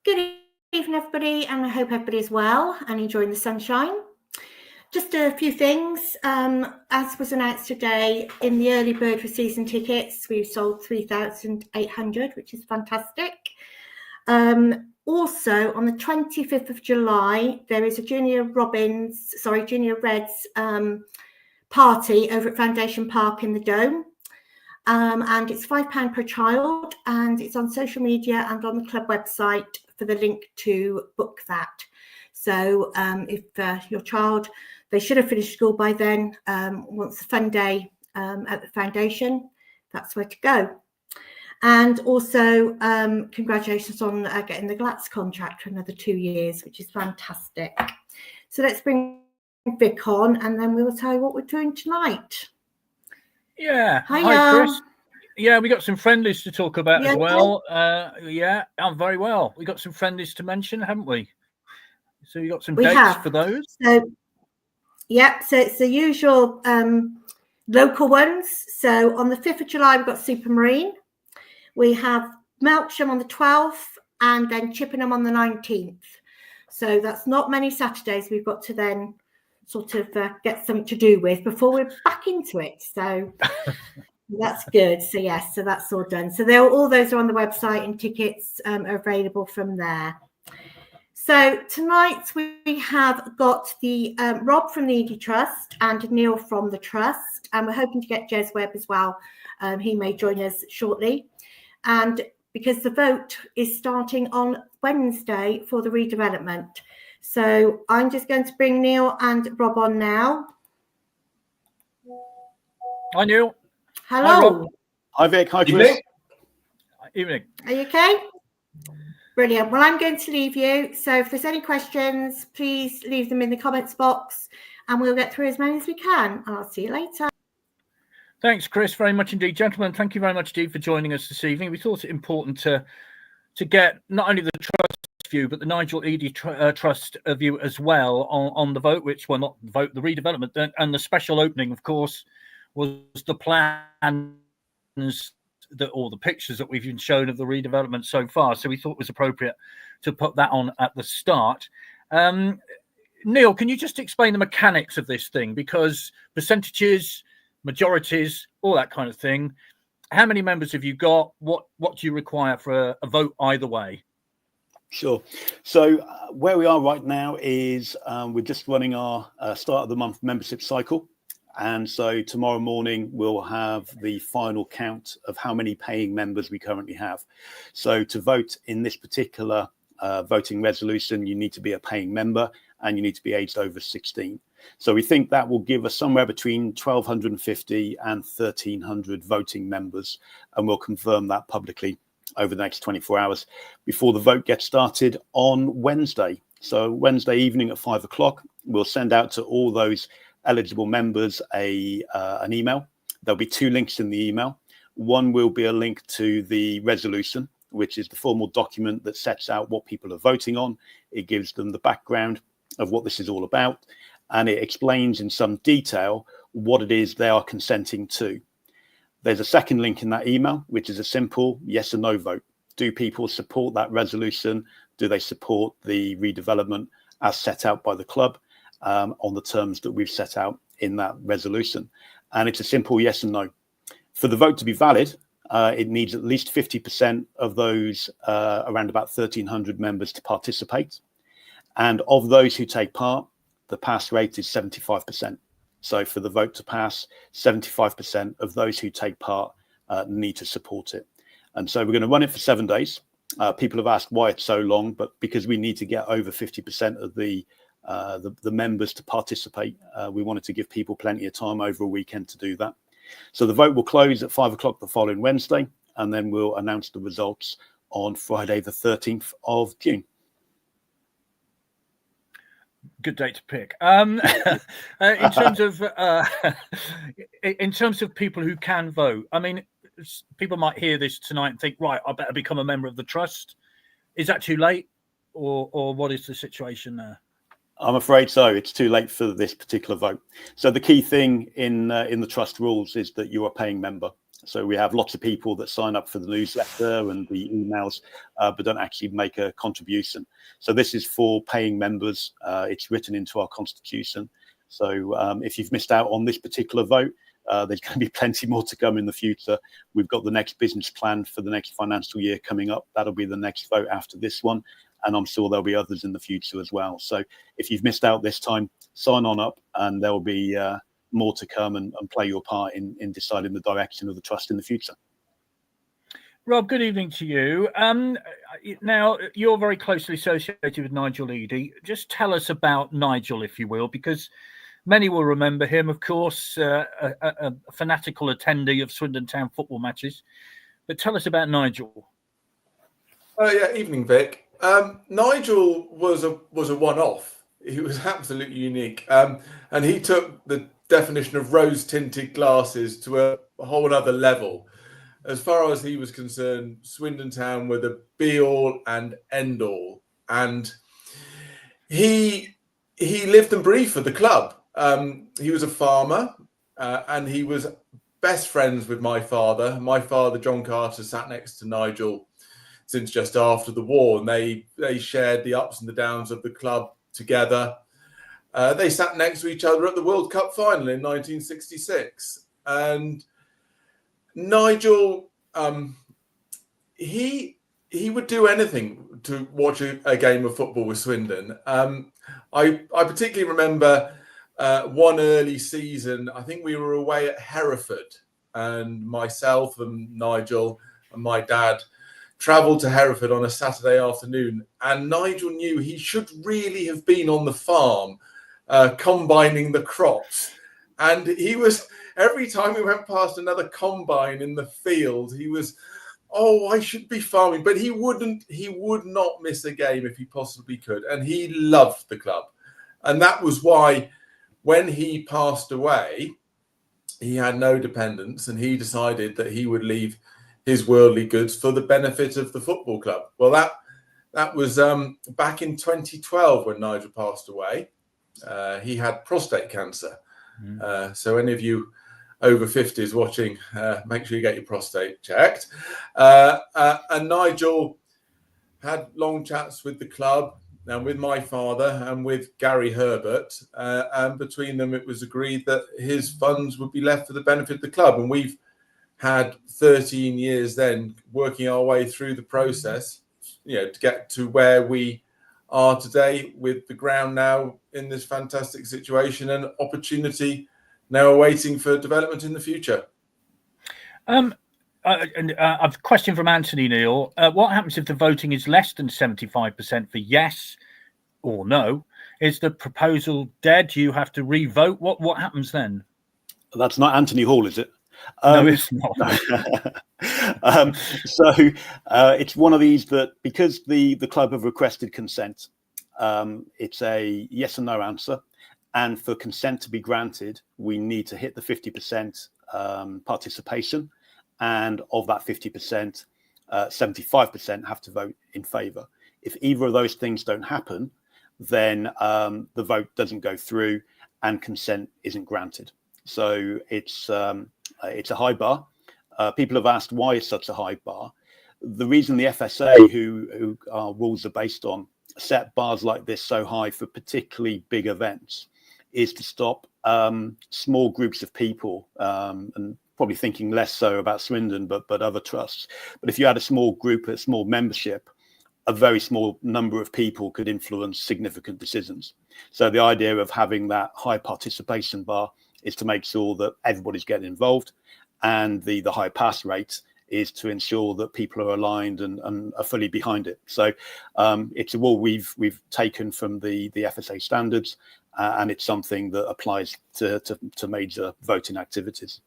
Good evening, everybody, and I hope everybody's well and enjoying the sunshine. Just a few things. As was announced today, in the early bird for season tickets, we've sold 3,800, which is fantastic. Also, on the 25th of July, there is a Junior Reds party over at Foundation Park in the Dome. And it's £5 per child, and it's on social media and on the club website for the link to book that. So if your child, they should have finished school by then, wants a fun day at the foundation, that's where to go. And also congratulations on getting the GLATS contract for another 2 years, which is fantastic. So let's bring Vic on, and then we'll tell you what we're doing tonight. Yeah. Hi, Chris. Yeah, we got some friendlies to talk about as well. Yeah, I'm very well. We got some friendlies to mention, haven't we? So you got some dates for those? So it's the usual local ones. So on the 5th of July, we've got Supermarine. We have Melksham on the 12th and then Chippenham on the 19th. So that's not many Saturdays we've got to then sort of get something to do with before we're back into it. So that's good. So yes, so that's all done. So all those are on the website, and tickets are available from there. So tonight we have got the Rob from the Eady Trust and Neil from the Trust, and we're hoping to get Jez Webb as well. He may join us shortly. And because the vote is starting on Wednesday for the redevelopment. So I'm just going to bring Neil and Rob on now. Hi, Neil. Hello. Hi, Rob. Hi, Vic. Hi, Chris. Evening. Are you okay? Brilliant. Well, I'm going to leave you. So if there's any questions, please leave them in the comments box and we'll get through as many as we can. And I'll see you later. Thanks, Chris, very much indeed. Gentlemen, thank you very much indeed for joining us this evening. We thought it important to get not only the Trust view, but the Nigel Eady Trust view as well on the vote, not the vote, the redevelopment. And the special opening, of course, was the plans or the pictures that we've been shown of the redevelopment so far. So we thought it was appropriate to put that on at the start. Neil, can you just explain the mechanics of this thing? Because percentages, majorities, all that kind of thing. How many members have you got? What do you require for a vote either way? Sure. So where we are right now is we're just running our start of the month membership cycle. And so tomorrow morning, we'll have the final count of how many paying members we currently have. So to vote in this particular voting resolution, you need to be a paying member and you need to be aged over 16. So we think that will give us somewhere between 1,250 and 1,300 voting members. And we'll confirm that publicly over the next 24 hours before the vote gets started on Wednesday. So Wednesday evening at 5 o'clock, we'll send out to all those eligible members an email. There'll be 2 links in the email. One will be a link to the resolution, which is the formal document that sets out what people are voting on. It gives them the background of what this is all about, and it explains in some detail what it is they are consenting to. There's a second link in that email, which is a simple yes or no vote. Do people support that resolution? Do they support the redevelopment as set out by the club? On the terms that we've set out in that resolution. And it's a simple yes and no. For the vote to be valid, it needs at least 50% of those around about 1,300 members to participate. And of those who take part, the pass rate is 75%. So for the vote to pass, 75% of those who take part need to support it. And so we're going to run it for 7 days. People have asked why it's so long, but because we need to get over 50% of the members to participate. We wanted to give people plenty of time over a weekend to do that. So the vote will close at 5 o'clock the following Wednesday, and then we'll announce the results on Friday, the 13th of June. Good date to pick. In terms of people who can vote, I mean, people might hear this tonight and think, right, I better become a member of the Trust. Is that too late, or what is the situation there? I'm afraid so. It's too late for this particular vote. So the key thing in the Trust rules is that you're a paying member. So we have lots of people that sign up for the newsletter and the emails, but don't actually make a contribution. So this is for paying members. It's written into our constitution. So if you've missed out on this particular vote, there's going to be plenty more to come in the future. We've got the next business plan for the next financial year coming up. That'll be the next vote after this one. And I'm sure there'll be others in the future as well. So if you've missed out this time, sign on up, and there'll be more to come and play your part in deciding the direction of the trust in the future. Rob, good evening to you. Now, you're very closely associated with Nigel Eady. Just tell us about Nigel, if you will, because many will remember him, of course, a fanatical attendee of Swindon Town football matches. But tell us about Nigel. Evening, Vic. Nigel was a one-off. He was absolutely unique, and he took the definition of rose-tinted glasses to a whole other level. As far as he was concerned, Swindon Town were the be-all and end-all, and he lived and breathed for the club. He was a farmer, and he was best friends with my father. My father, John Carter, sat next to Nigel since just after the war, and they shared the ups and the downs of the club together. They sat next to each other at the World Cup final in 1966. And Nigel, he would do anything to watch a game of football with Swindon. I particularly remember one early season. I think we were away at Hereford, and myself and Nigel and my dad travelled to Hereford on a Saturday afternoon, and Nigel knew he should really have been on the farm combining the crops. And he was, every time we went past another combine in the field, he was, I should be farming. But he would not miss a game if he possibly could. And he loved the club. And that was why when he passed away, he had no dependents, and he decided that he would leave his worldly goods for the benefit of the football club. Well, that was back in 2012 when Nigel passed away. He had prostate cancer. So any of you over 50s watching, make sure you get your prostate checked. And Nigel had long chats with the club and with my father and with Gary Herbert. And between them, it was agreed that his funds would be left for the benefit of the club. And we've had 13 years then working our way through the process, to get to where we are today, with the ground now in this fantastic situation and opportunity now awaiting for development in the future. A question from Anthony Neal. What happens if the voting is less than 75% for yes or no? Is the proposal dead? You have to re-vote. What happens then? That's not Anthony Hall, is it? No, it's not. So it's one of these that, because the club have requested consent, it's a yes or no answer. And for consent to be granted, we need to hit the 50% participation. And of that 50%, 75% have to vote in favour. If either of those things don't happen, then the vote doesn't go through and consent isn't granted. So it's a high bar. People have asked why it's such a high bar. The reason the FSA, who our rules are based on, set bars like this so high for particularly big events is to stop small groups of people, and probably thinking less so about Swindon, but other trusts. But if you had a small group, a small membership, a very small number of people could influence significant decisions. So the idea of having that high participation bar is to make sure that everybody's getting involved, and the high pass rate is to ensure that people are aligned and are fully behind it. So it's a rule we've taken from the FSA standards, and it's something that applies to major voting activities.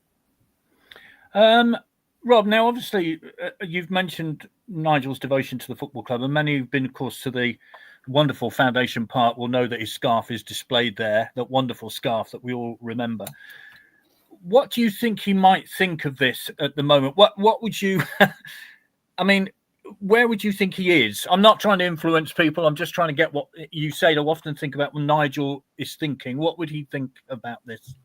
Rob, now obviously you've mentioned Nigel's devotion to the football club, and many who've been, of course, to the wonderful Foundation Park will know that his scarf is displayed there, that wonderful scarf that we all remember. What do you think he might think of this at the moment? What would you, I mean, where would you think he is? I'm not trying to influence people. I'm just trying to get what you say to often think about when Nigel is thinking. What would he think about this?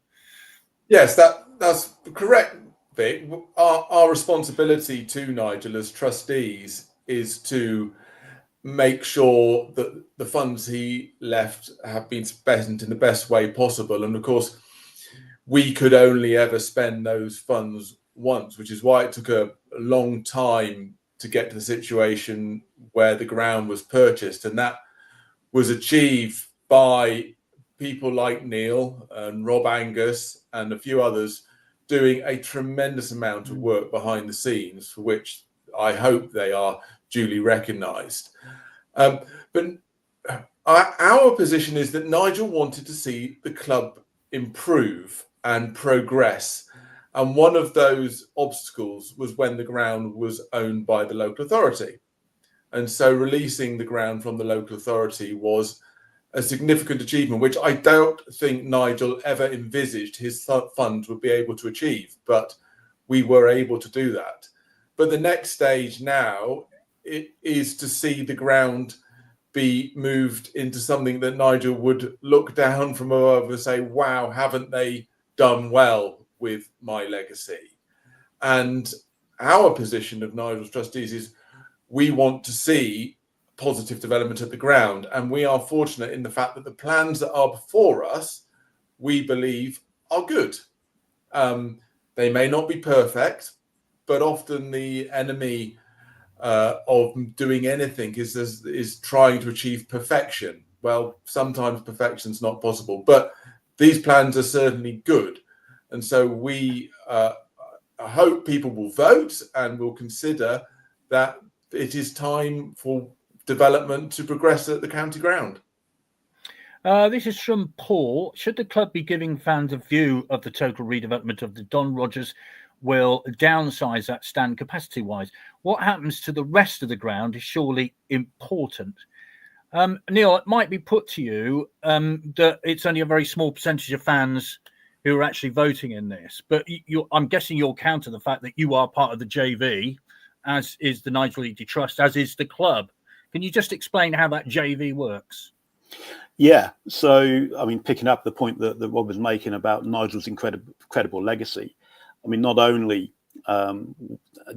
Yes, that's correct, Vic, our responsibility to Nigel as trustees is to make sure that the funds he left have been spent in the best way possible. And of course, we could only ever spend those funds once, which is why it took a long time to get to the situation where the ground was purchased. And that was achieved by people like Neil and Rob Angus and a few others doing a tremendous amount of work behind the scenes, for which I hope they are duly recognised. But our position is that Nigel wanted to see the club improve and progress. And one of those obstacles was when the ground was owned by the local authority. And so releasing the ground from the local authority was a significant achievement, which I don't think Nigel ever envisaged his fund would be able to achieve. But we were able to do that. But the next stage now is to see the ground be moved into something that Nigel would look down from above and say, wow, haven't they done well with my legacy? And our position of Nigel's trustees is we want to see positive development at the ground. And we are fortunate in the fact that the plans that are before us, we believe are good. They may not be perfect, but often the enemy of doing anything is trying to achieve perfection. Well, sometimes perfection's not possible, but these plans are certainly good. And so we hope people will vote and will consider that it is time for development to progress at the county ground. This is from Paul. Should the club be giving fans a view of the total redevelopment of the Don Rogers will downsize that stand capacity-wise? What happens to the rest of the ground is surely important. Neil, it might be put to you that it's only a very small percentage of fans who are actually voting in this, but I'm guessing you'll counter the fact that you are part of the JV, as is the Nigel Eady Trust, as is the club. Can you just explain how that JV works? Yeah, so, I mean, picking up the point that Rob was making about Nigel's incredible legacy, I mean, not only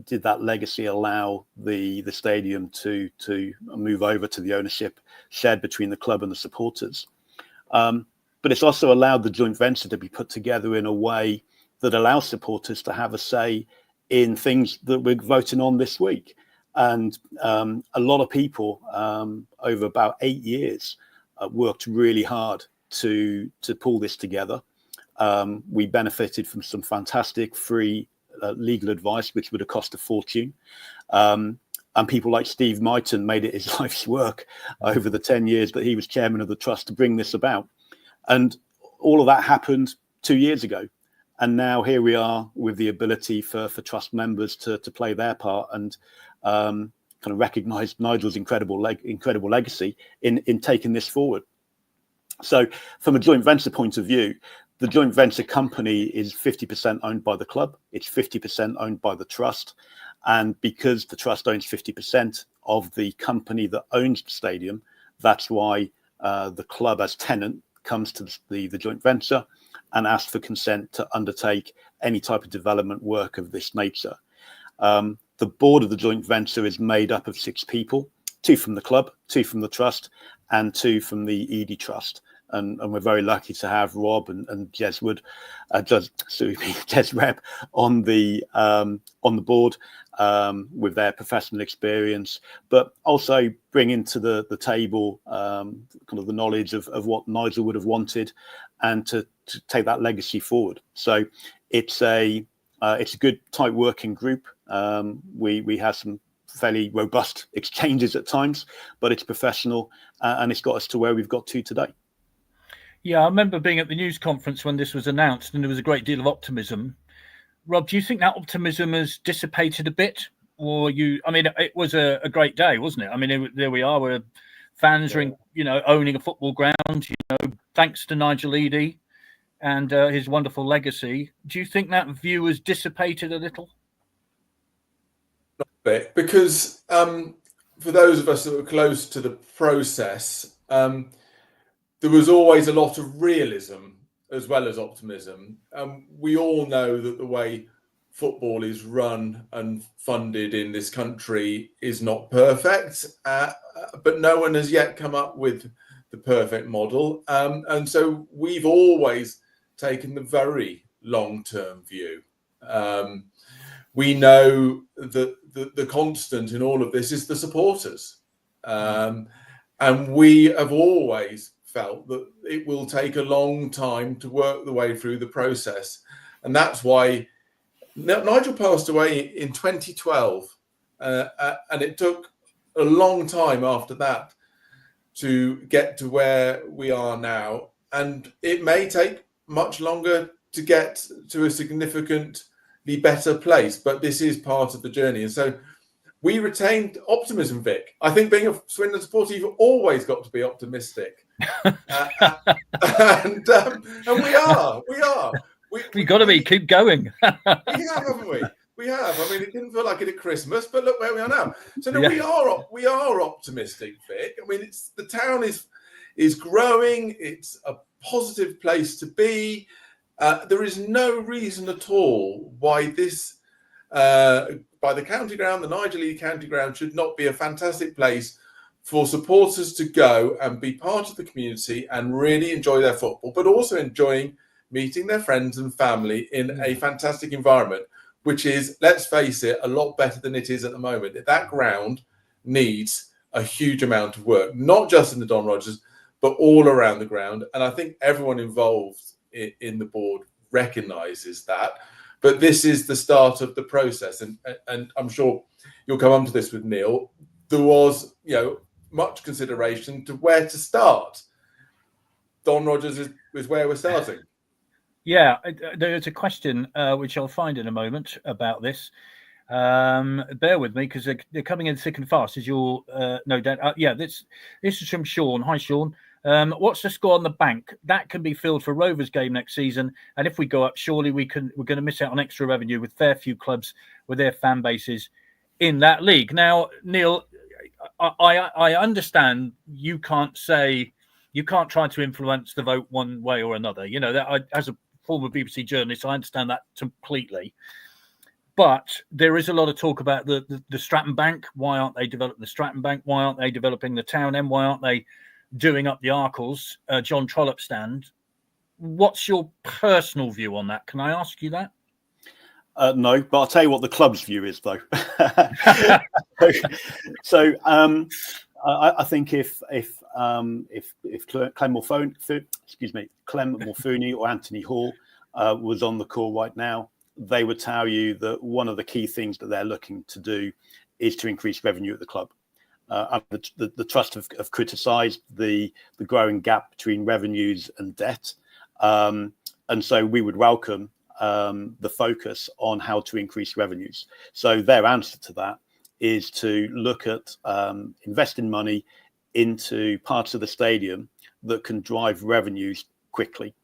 did that legacy allow the stadium to move over to the ownership shared between the club and the supporters, but it's also allowed the joint venture to be put together in a way that allows supporters to have a say in things that we're voting on this week. And a lot of people over about 8 years worked really hard to pull this together. We benefited from some fantastic free legal advice, which would have cost a fortune. And people like Steve Myton made it his life's work over the 10 years that he was chairman of the trust to bring this about. And all of that happened 2 years ago. And now here we are with the ability for trust members to play their part and kind of recognise Nigel's incredible legacy in taking this forward. So from a joint venture point of view, the joint venture company is 50% owned by the club. It's 50% owned by the trust. And because the trust owns 50% of the company that owns the stadium, that's why the club as tenant comes to the joint venture and asks for consent to undertake any type of development work of this nature. The board of the joint venture is made up of 6 people, 2 from the club, 2 from the trust, and 2 from the Eady Trust. And we're very lucky to have Rob and Jez Wood, Jez Reb on the board with their professional experience, but also bring into the table kind of the knowledge of what Nigel would have wanted, and to take that legacy forward. So it's a good tight working group. We have some fairly robust exchanges at times, but it's professional and it's got us to where we've got to today. Yeah, I remember being at the news conference when this was announced, and there was a great deal of optimism. Rob, do you think that optimism has dissipated a bit? Or I mean, it was a great day, wasn't it? I mean, there we are, where fans are, owning a football ground, thanks to Nigel Eady and his wonderful legacy. Do you think that view has dissipated a little? Not a bit, because for those of us that were close to the process, there was always a lot of realism as well as optimism. We all know that the way football is run and funded in this country is not perfect, but no one has yet come up with the perfect model. And so we've always taken the very long-term view. We know that the constant in all of this is the supporters. And we have always felt that it will take a long time to work the way through the process. And that's why Nigel passed away in 2012, and it took a long time after that to get to where we are now. And it may take much longer to get to a significantly better place, but this is part of the journey. And so we retained optimism, Vic. I think being a Swindon supporter, you've always got to be optimistic. And we are. We've got to be. Keep going. We have, haven't we? We have. I mean, it didn't feel like it at Christmas, but look where we are now. So no, we are optimistic, Vic. I mean, the town is growing. It's a positive place to be. There is no reason at all why this, by the county ground, the Nigel Eady county ground, should not be a fantastic place for supporters to go and be part of the community and really enjoy their football, but also enjoying meeting their friends and family in a fantastic environment, which is, let's face it, a lot better than it is at the moment. That ground needs a huge amount of work, not just in the Don Rogers, but all around the ground. And I think everyone involved in the board recognises that. But this is the start of the process. And I'm sure you'll come on to this with Neil. There was, much consideration to where to start. Don Rogers is where we're starting. Yeah, there's a question which I'll find in a moment about this. Bear with me because they're coming in thick and fast, as you'll no doubt. This is from Sean. Hi, Sean. What's the score on the bank? That can be filled for Rovers game next season. And if we go up, surely we're going to miss out on extra revenue with fair few clubs with their fan bases in that league. Now, Neil, I understand you can't try to influence the vote one way or another. As a former BBC journalist, I understand that completely. But there is a lot of talk about the Stratton Bank. Why aren't they developing the Stratton Bank? Why aren't they developing the Town End? Why aren't they doing up the Arkles, John Trollope stand? What's your personal view on that? Can I ask you that? No, but I'll tell you what the club's view is, though. So I think if Clem Morfuni or Anthony Hall was on the call right now, they would tell you that one of the key things that they're looking to do is to increase revenue at the club. The trust have criticised the growing gap between revenues and debt, and so we would welcome the focus on how to increase revenues. So their answer to that is to look at investing money into parts of the stadium that can drive revenues quickly.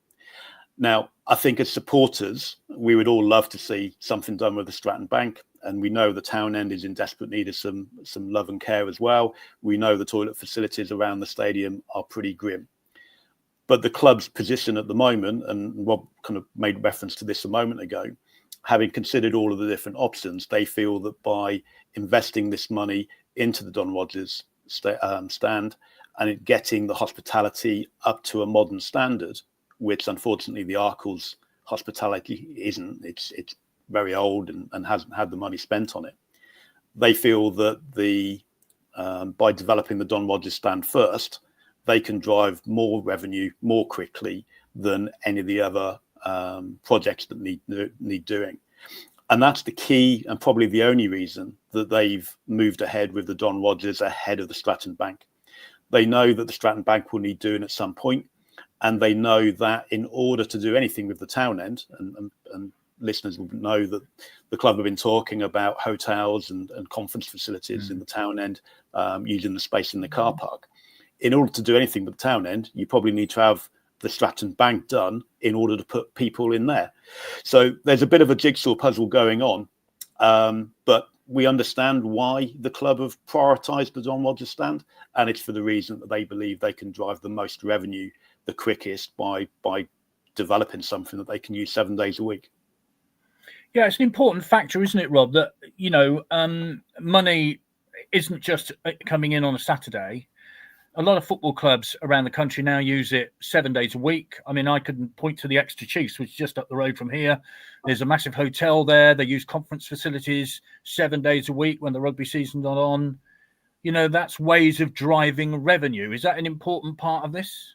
Now, I think as supporters, we would all love to see something done with the Stratton Bank. And we know the Town End is in desperate need of some love and care as well. We know the toilet facilities around the stadium are pretty grim. But the club's position at the moment, and Rob kind of made reference to this a moment ago, having considered all of the different options, they feel that by investing this money into the Don Rogers stand and it getting the hospitality up to a modern standard, which unfortunately the Arkles hospitality isn't, it's very old and hasn't had the money spent on it. They feel that by developing the Don Rogers stand first, they can drive more revenue more quickly than any of the other projects that need doing. And that's the key and probably the only reason that they've moved ahead with the Don Rogers ahead of the Stratton Bank. They know that the Stratton Bank will need doing at some point, and they know that in order to do anything with the Town End, and listeners will know that the club have been talking about hotels and conference facilities in the Town End, using the space in the car park. In order to do anything with the Town End, you probably need to have the Stratton Bank done in order to put people in there. So there's a bit of a jigsaw puzzle going on, but we understand why the club have prioritised the Don Rogers stand, and it's for the reason that they believe they can drive the most revenue the quickest by developing something that they can use 7 days a week. Yeah, it's an important factor, isn't it, Rob? That, you know, money isn't just coming in on a Saturday. A lot of football clubs around the country now use it 7 days a week. I mean, I can point to the Exeter Chiefs, which is just up the road from here. There's a massive hotel there. They use conference facilities 7 days a week when the rugby season's not on. You know, that's ways of driving revenue. Is that an important part of this?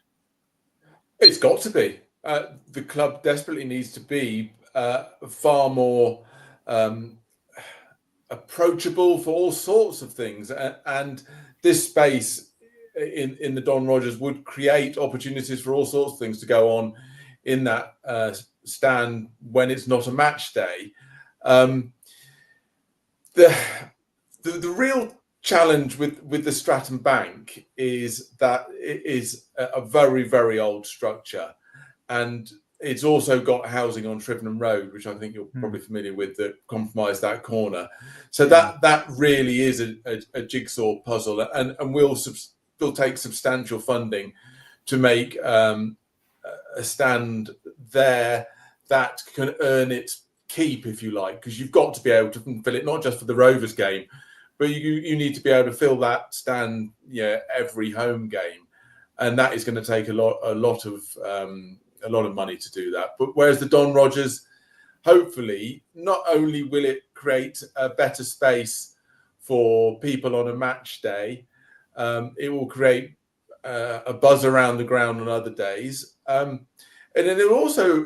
It's got to be. The club desperately needs to be far more approachable for all sorts of things. And this space in the Don Rogers would create opportunities for all sorts of things to go on in that stand when it's not a match day. The real challenge with the Stratton Bank is that it is a very, very old structure, and it's also got housing on Shrivenham Road, which I think you're probably familiar with, that compromise that corner. So that really is a jigsaw puzzle, and will take substantial funding to make a stand there that can earn its keep, if you like, because you've got to be able to fill it, not just for the Rovers game, but you need to be able to fill that stand, every home game, and that is going to take a lot of money to do that. But whereas the Don Rogers, hopefully, not only will it create a better space for people on a match day, it will create a buzz around the ground on other days. And then it also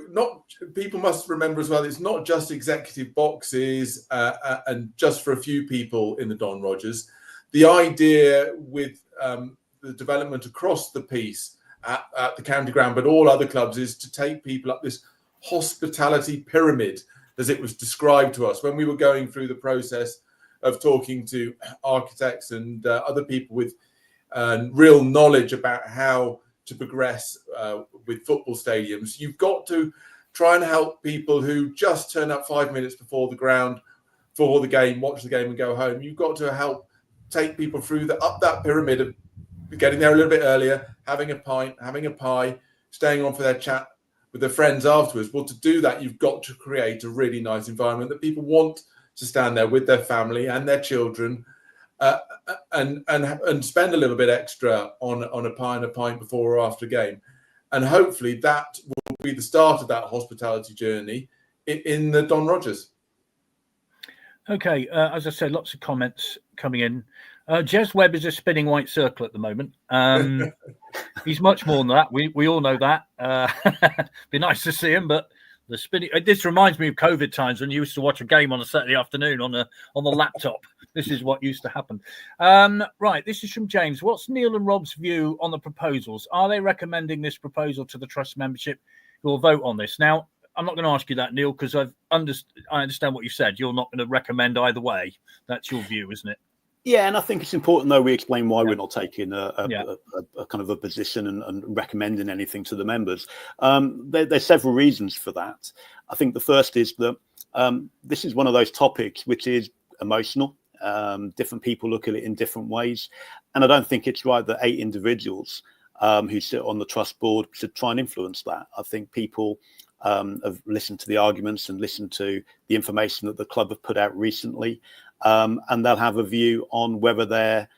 people must remember as well, it's not just executive boxes and just for a few people in the Don Rogers. The idea with the development across the piece at the county ground, but all other clubs, is to take people up this hospitality pyramid, as it was described to us when we were going through the process of talking to architects and other people with real knowledge about how to progress with football stadiums. You've got to try and help people who just turn up 5 minutes before the game, watch the game and go home. You've got to help take people through up that pyramid of getting there a little bit earlier, having a pint, having a pie, staying on for their chat with their friends afterwards. Well, to do that, you've got to create a really nice environment that people want to stand there with their family and their children, and spend a little bit extra on a pie and a pint before or after game. And hopefully that will be the start of that hospitality journey in the Don Rogers. Okay, as I said, lots of comments coming in. Jez Webb is a spinning white circle at the moment. He's much more than that. We all know that. Be nice to see him, but the spinning. This reminds me of COVID times when you used to watch a game on a Saturday afternoon on the laptop. This is what used to happen. Right, this is from James. What's Neil and Rob's view on the proposals? Are they recommending this proposal to the trust membership who will vote on this? Now, I'm not going to ask you that, Neil, because I understand what you said. You're not going to recommend either way. That's your view, isn't it? Yeah, and I think it's important, though, we explain why we're not taking a kind of a position and recommending anything to the members. There's several reasons for that. I think the first is that this is one of those topics which is emotional. Different people look at it in different ways. And I don't think it's right that 8 individuals who sit on the trust board should try and influence that. I think people have listened to the arguments and listened to the information that the club have put out recently. And they'll have a view on whether they're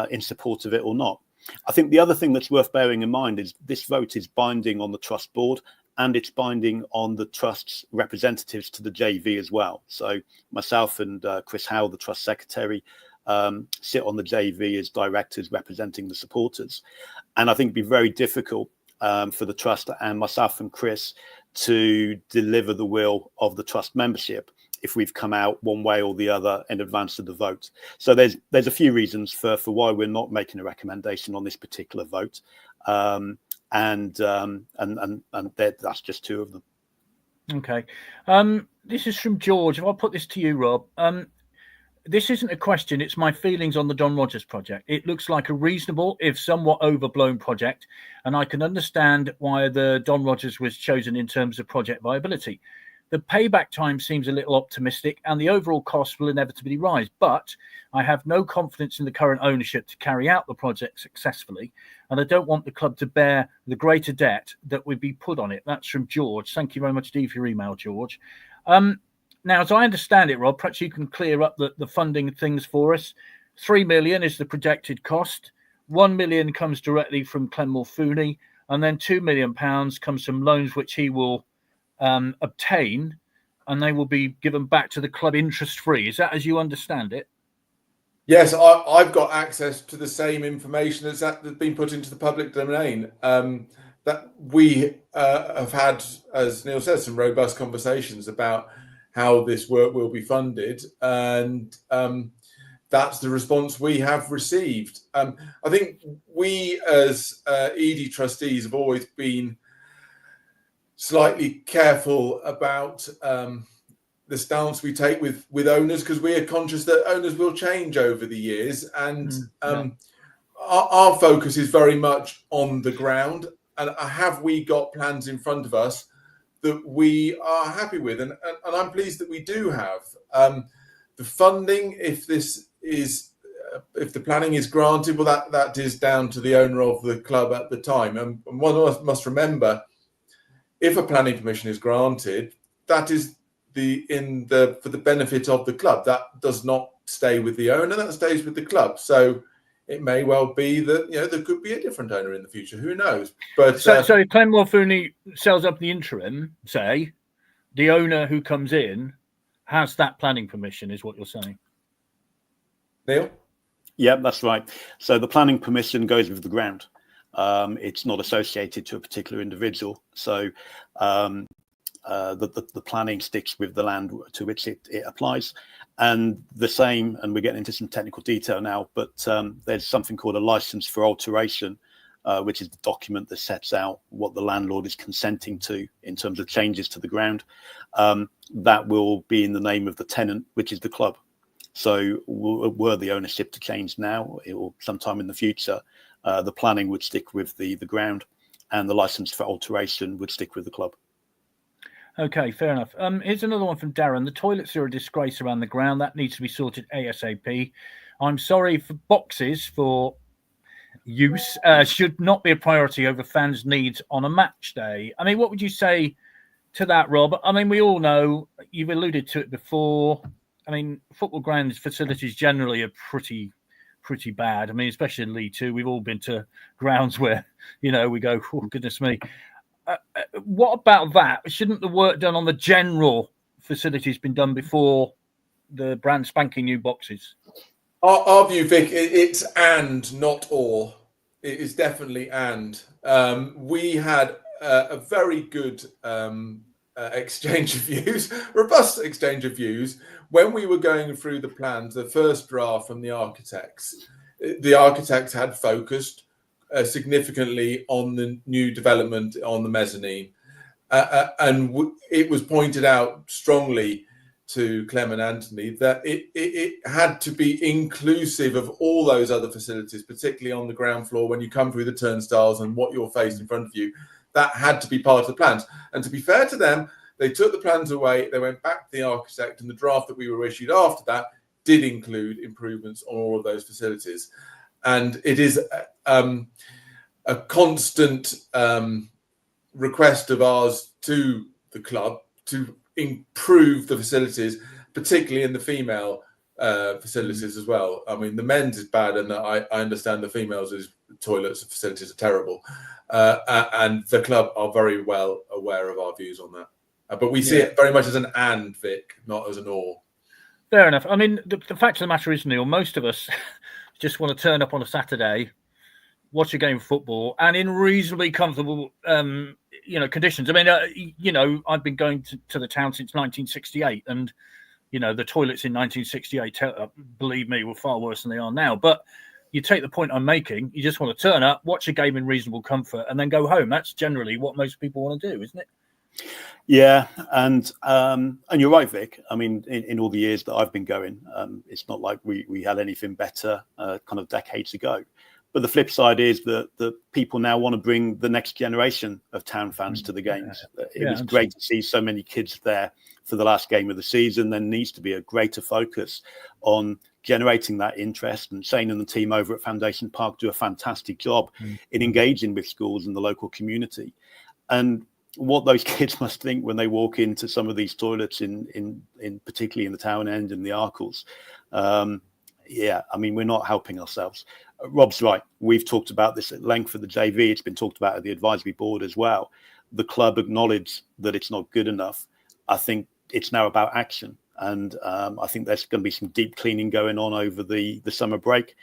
in support of it or not. I think the other thing that's worth bearing in mind is this vote is binding on the trust board, and it's binding on the trust's representatives to the JV as well. So myself and Chris Howe, the trust secretary, sit on the JV as directors representing the supporters. And I think it'd be very difficult for the trust and myself and Chris to deliver the will of the trust membership if we've come out one way or the other in advance of the vote. So there's a few reasons for why we're not making a recommendation on this particular vote. And that's just 2 of them. Okay. This is from George. If I put this to you, Rob, this isn't a question. It's my feelings on the Don Rogers project. It looks like a reasonable, if somewhat overblown project, and I can understand why the Don Rogers was chosen in terms of project viability. The payback time seems a little optimistic, and the overall cost will inevitably rise. But I have no confidence in the current ownership to carry out the project successfully, and I don't want the club to bear the greater debt that would be put on it. That's from George. Thank you very much, Dee, for your email, George. Now, as I understand it, Rob, perhaps you can clear up the funding things for us. 3 million is the projected cost. 1 million comes directly from Clem Morfuni, and then £2 million comes from loans which he will obtain, and they will be given back to the club interest-free. Is that as you understand it? Yes, I've got access to the same information that's been put into the public domain. That we have had, as Neil says, some robust conversations about how this work will be funded, and that's the response we have received. I think we, as Eady trustees, have always been slightly careful about the stance we take with owners, because we are conscious that owners will change over the years, and our focus is very much on the ground. And have we got plans in front of us that we are happy with? And I'm pleased that we do have the funding. If the planning is granted, well, that is down to the owner of the club at the time. And one must remember, if a planning permission is granted, that is for the benefit of the club. That does not stay with the owner, that stays with the club. So it may well be that there could be a different owner in the future. Who knows? But so if Clem Morfuni sells up the interim, say, the owner who comes in has that planning permission, is what you're saying? Neil? Yeah, that's right. So the planning permission goes with the ground. It's not associated to a particular individual. So the planning sticks with the land to which it applies. And the same, and we're getting into some technical detail now, but there's something called a license for alteration, which is the document that sets out what the landlord is consenting to in terms of changes to the ground. That will be in the name of the tenant, which is the club. So were the ownership to change now or sometime in the future, the planning would stick with the ground, and the license for alteration would stick with the club. Okay, fair enough. Here's another one from Darren. The toilets are a disgrace around the ground. That needs to be sorted ASAP. I'm sorry, for boxes for use should not be a priority over fans' needs on a match day. I mean, what would you say to that, Rob? I mean, we all know, you've alluded to it before. I mean, football grounds facilities generally are pretty bad. I mean, especially in League Two, we've all been to grounds where, we go, oh, goodness me. What about that? Shouldn't the work done on the general facilities been done before the brand spanking new boxes? Our view, Vic, it's and, not or. It is definitely and. We had a very good exchange of views, robust exchange of views, when we were going through the plans, the first draft from the architects. The architects had focused significantly on the new development on the mezzanine. And it was pointed out strongly to Clem and Anthony that it had to be inclusive of all those other facilities, particularly on the ground floor when you come through the turnstiles and what you're facing in front of you. That had to be part of the plans. And to be fair to them, they took the plans away, they went back to the architect, and the draft that we were issued after that did include improvements on all of those facilities. And it is a constant request of ours to the club to improve the facilities, particularly in the female facilities as well. I mean, the men's is bad, and I understand the females' toilets and facilities are terrible. And the club are very well aware of our views on that. But we see it very much as an and, Vic, not as an or. Fair enough. I mean, the fact of the matter is, Neil, most of us just want to turn up on a Saturday, watch a game of football, and in reasonably comfortable, conditions. I mean, I've been going to the town since 1968, and the toilets in 1968, believe me, were far worse than they are now. But you take the point I'm making. You just want to turn up, watch a game in reasonable comfort, and then go home. That's generally what most people want to do, isn't it? Yeah, and you're right, Vic. I mean, in all the years that I've been going, it's not like we had anything better kind of decades ago. But the flip side is that the people now want to bring the next generation of town fans to the games. It was great to see so many kids there for the last game of the season. There needs to be a greater focus on generating that interest. And Shane and the team over at Foundation Park do a fantastic job in engaging with schools and the local community. And what those kids must think when they walk into some of these toilets in particularly in the town end and the Arkles. Yeah, I mean, we're not helping ourselves. Rob's right. We've talked about this at length for the JV. It's been talked about at the advisory board as well. The club acknowledged that it's not good enough. I think it's now about action. And I think there's going to be some deep cleaning going on over the summer break.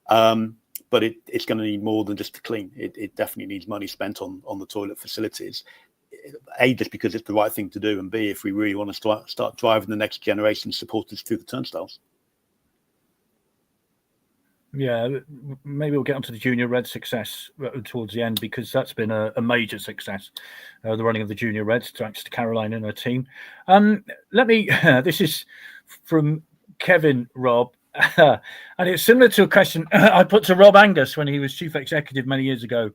But it's going to need more than just to clean. It definitely needs money spent on the toilet facilities. A, just because it's the right thing to do, and B, if we really want to start driving the next generation supporters through the turnstiles. Yeah, maybe we'll get onto the Junior Red success towards the end, because that's been a major success, the running of the Junior Reds, thanks to Caroline and her team. This is from Kevin, Rob, and it's similar to a question I put to Rob Angus when he was chief executive many years ago.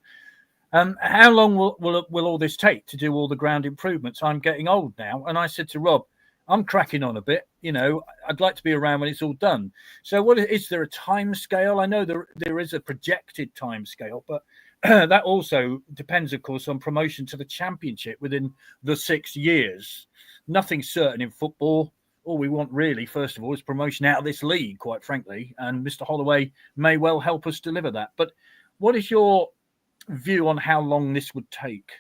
How long will all this take to do all the ground improvements? I'm getting old now. And I said to Rob, I'm cracking on a bit. I'd like to be around when it's all done. So is there a time scale? I know there is a projected time scale, but that also depends, of course, on promotion to the championship within the 6 years. Nothing's certain in football. All we want really, first of all, is promotion out of this league, quite frankly. And Mr. Holloway may well help us deliver that. But what is your view on how long this would take?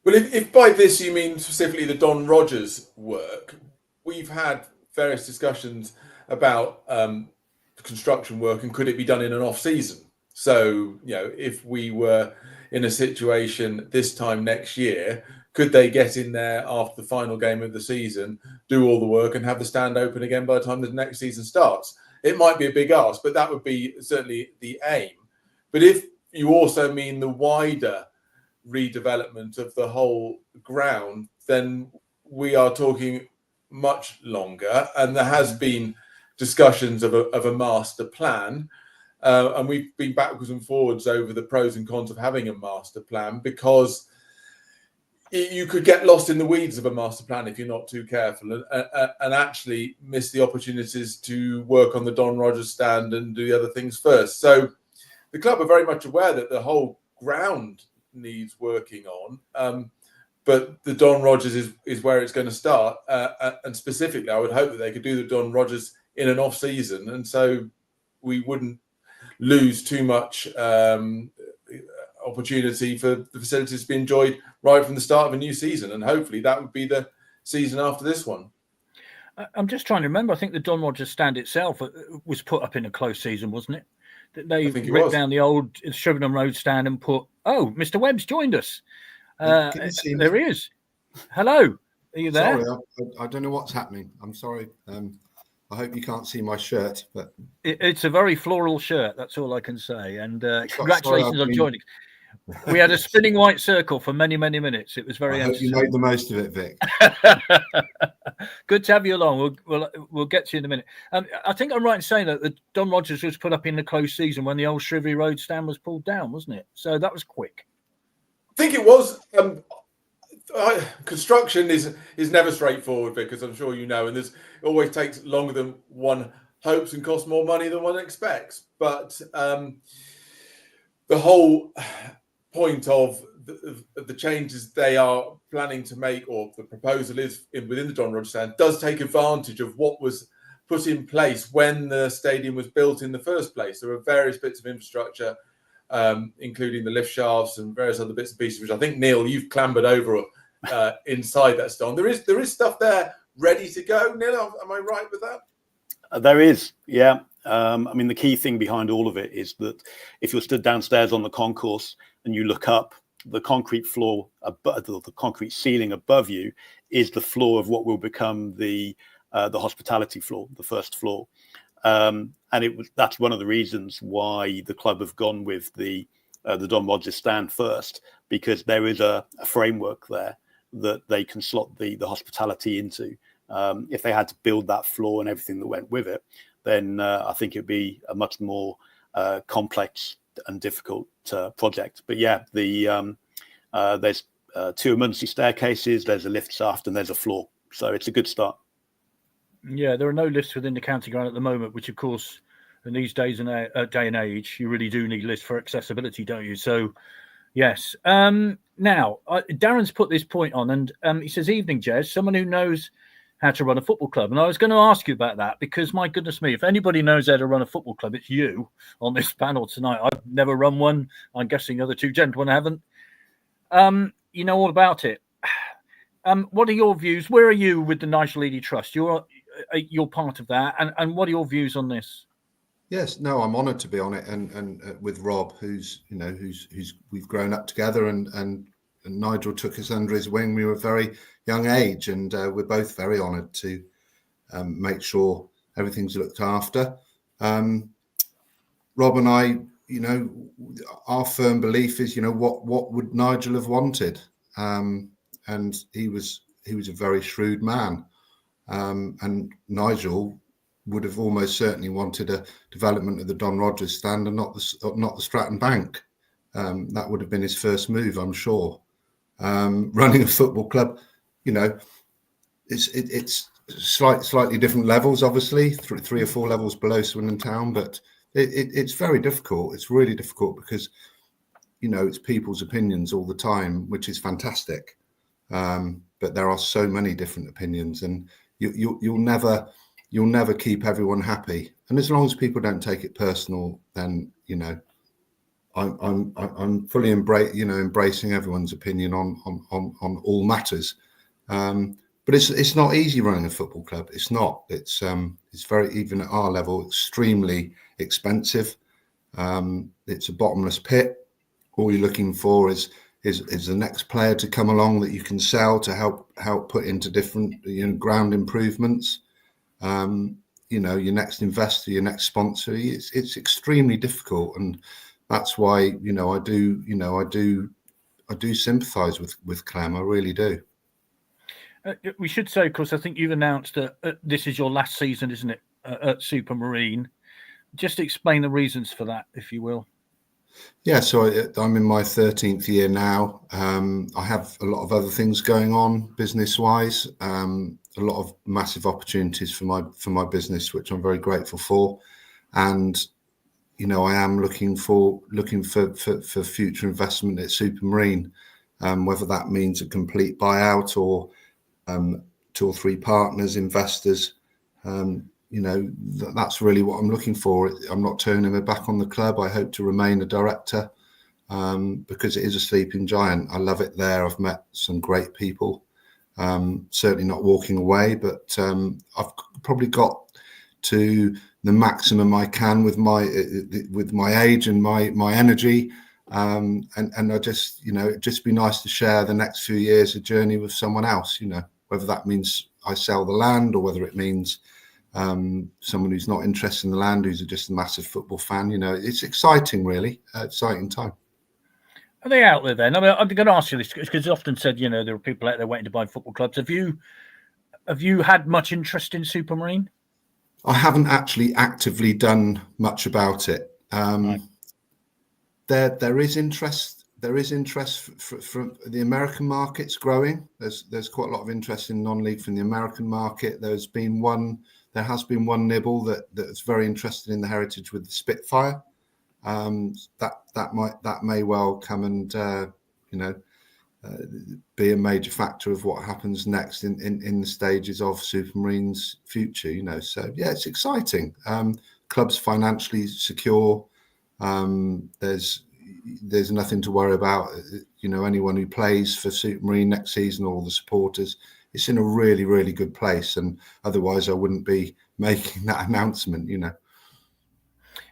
Well, if by this you mean specifically the Don Rogers work, we've had various discussions about construction work and could it be done in an off season. So, if we were in a situation this time next year, could they get in there after the final game of the season, do all the work and have the stand open again by the time the next season starts? It might be a big ask, but that would be certainly the aim. But if you also mean the wider redevelopment of the whole ground, then we are talking much longer. And there has been discussions of a master plan. And we've been backwards and forwards over the pros and cons of having a master plan, because you could get lost in the weeds of a master plan if you're not too careful, and actually miss the opportunities to work on the Don Rogers stand and do the other things first. So the club are very much aware that the whole ground needs working on, but the Don Rogers is where it's going to start. And specifically, I would hope that they could do the Don Rogers in an off season, and so we wouldn't lose too much opportunity for the facilities to be enjoyed right from the start of a new season. And hopefully that would be the season after this one. I'm just trying to remember. I think the Don Rogers stand itself was put up in a close season, wasn't it? They ripped down the old Shrivenham Road stand and put, Mr. Webb's joined us. There he is. Hello. Are you there? Sorry, I don't know what's happening. I'm sorry. I hope you can't see my shirt, but it's a very floral shirt. That's all I can say. And congratulations on joining. We had a spinning white circle for many, many minutes. It was very. I hope you made the most of it, Vic. Good to have you along. We'll get to you in a minute. I think I'm right in saying that the Don Rogers was put up in the close season when the old Shrewsbury Road stand was pulled down, wasn't it? So that was quick. I think it was. Construction is never straightforward, because I'm sure you know, and it always takes longer than one hopes and costs more money than one expects. But the whole point of the changes they are planning to make, or the proposal is within the Don Rogers stand, does take advantage of what was put in place when the stadium was built in the first place. There are various bits of infrastructure, including the lift shafts and various other bits and pieces, which I think, Neil, you've clambered over inside that stone. There is stuff there ready to go. Neil, am I right with that? There is, yeah. I mean, the key thing behind all of it is that if you're stood downstairs on the concourse and you look up, the concrete floor, the concrete ceiling above you is the floor of what will become the hospitality floor, the first floor. And that's one of the reasons why the club have gone with the Don Rogers stand first, because there is a framework there that they can slot the hospitality into. If they had to build that floor and everything that went with it, then I think it'd be a much more complex and difficult project. But yeah, there's 2 emergency staircases, there's a lift shaft, and there's a floor. So it's a good start. Yeah, there are no lifts within the county ground at the moment, which, of course, in these days and day and age, you really do need lifts for accessibility, don't you? So, yes. Now, Darren's put this point on, and he says, "Evening, Jez, someone who knows how to run a football club." And I was going to ask you about that because, my goodness me, if anybody knows how to run a football club, it's you on this panel tonight. I've never run one. I'm guessing the other two gentlemen haven't. You know all about it. What are your views? Where are you with the Nigel Eady Trust? You're part of that, and what are your views on this? Yes, no, I'm honoured to be on it, and with Rob, who's we've grown up together, and Nigel took us under his wing. We were a very young age, and we're both very honoured to make sure everything's looked after. Rob and I, our firm belief is, what would Nigel have wanted? And he was a very shrewd man, and Nigel would have almost certainly wanted a development of the Don Rogers stand and not the Stratton Bank. That would have been his first move, I'm sure. Running a football club, it's slightly different levels, obviously, three or four levels below Swindon Town, but it's very difficult. It's really difficult because, it's people's opinions all the time, which is fantastic. But there are so many different opinions, and you'll never keep everyone happy. And as long as people don't take it personal, then I'm fully embracing everyone's opinion on all matters. But it's not easy running a football club. It's not. It's very, even at our level, extremely expensive. It's a bottomless pit. All you're looking for is the next player to come along that you can sell to help put into different ground improvements. Your next investor, your next sponsor. It's extremely difficult, and that's why I do sympathise with Clem. I really do. We should say, of course, I think you've announced that this is your last season, isn't it, at Supermarine? Just explain the reasons for that, if you will. Yeah, so I'm in my 13th year now. I have a lot of other things going on business-wise. A lot of massive opportunities for my business, which I'm very grateful for. And I am looking for future investment at Supermarine, whether that means a complete buyout or 2 or 3 partners, investors. That's really what I'm looking for. I'm not turning my back on the club. I hope to remain a director because it is a sleeping giant. I love it there. I've met some great people. Certainly not walking away, but I've probably got to the maximum I can with my age and my energy. And I just, it'd just be nice to share the next few years a journey with someone else, whether that means I sell the land or whether it means someone who's not interested in the land, who's just a massive football fan. It's exciting, really exciting time. Are they out there then? I mean, I'm going to ask you this because it's often said, there are people out there waiting to buy football clubs. Have you had much interest in Supermarine? I haven't actually actively done much about it. Right. There is interest. There is interest from the American market's growing. There's quite a lot of interest in non-league from the American market. There has been one nibble that's very interested in the heritage with the Spitfire. That may well come and be a major factor of what happens next in the stages of Supermarine's future. So yeah, it's exciting. Club's financially secure. There's nothing to worry about. Anyone who plays for Supermarine next season, or the supporters, it's in a really, really good place. And otherwise, I wouldn't be making that announcement.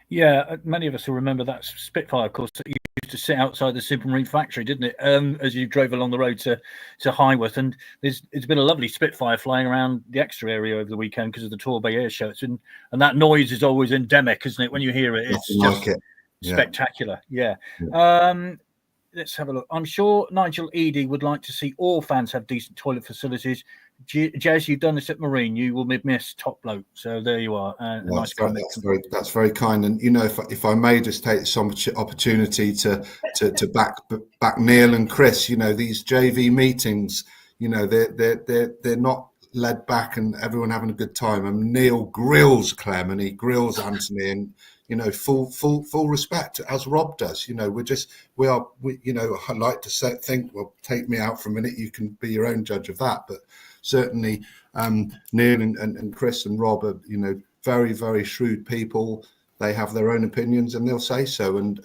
Yeah, many of us will remember that Spitfire, of course, that used to sit outside the Supermarine factory, didn't it? As you drove along the road to Highworth, and it's been a lovely Spitfire flying around the extra area over the weekend because of the Torbay air show. And that noise is always endemic, isn't it? When you hear it, it's just spectacular. Yeah. Let's have a look. I'm sure Nigel Eady would like to see all fans have decent toilet facilities. Jez, you've done this at Marine. You will be missed, top bloke. So there you are. Nice comment. That's very kind. And if I may just take this opportunity to back Neil and Chris. These JV meetings. They're not led back and everyone having a good time. And Neil grills Clem and he grills Anthony, and full respect, as Rob does. I like to think, well, take me out for a minute. You can be your own judge of that. But certainly, Neil and Chris and Rob are, very, very shrewd people. They have their own opinions and they'll say so. And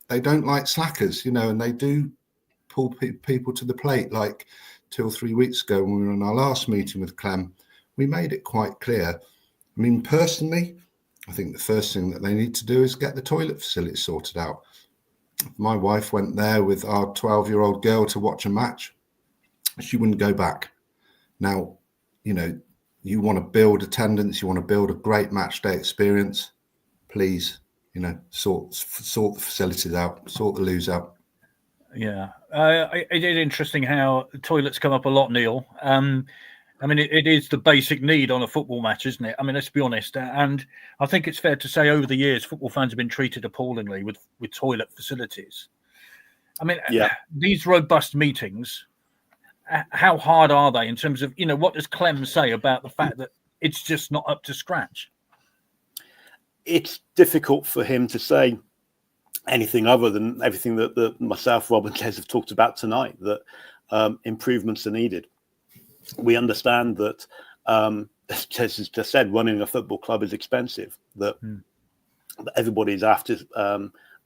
they don't like slackers, and they do pull people to the plate. Like 2 or 3 weeks ago when we were on our last meeting with Clem, we made it quite clear. I mean, personally, I think the first thing that they need to do is get the toilet facility sorted out. My wife went there with our 12-year-old girl to watch a match. She wouldn't go back. Now, you want to build attendance, you want to build a great match day experience. Please, sort the facilities out, sort the loos out. Yeah, it is interesting how toilets come up a lot, Neil. I mean, it is the basic need on a football match, isn't it? I mean, let's be honest. And I think it's fair to say over the years, football fans have been treated appallingly with toilet facilities. I mean, these robust meetings, how hard are they in terms of, what does Clem say about the fact that it's just not up to scratch? It's difficult for him to say anything other than everything that myself, Rob, and Les have talked about tonight, that improvements are needed. We understand that, as Les has just said, running a football club is expensive, that everybody's after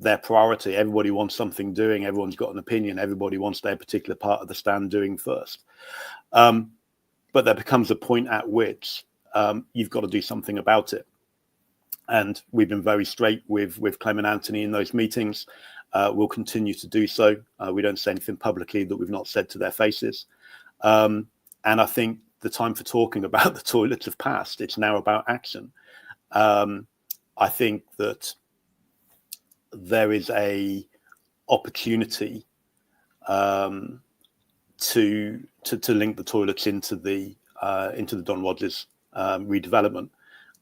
their priority. Everybody wants something doing. Everyone's got an opinion. Everybody wants their particular part of the stand doing first. But there becomes a point at which you've got to do something about it. And we've been very straight with Clem and Anthony in those meetings. We'll continue to do so. We don't say anything publicly that we've not said to their faces. And I think the time for talking about the toilets have passed. It's now about action. I think that there is a opportunity to link the toilets into the Don Rogers redevelopment.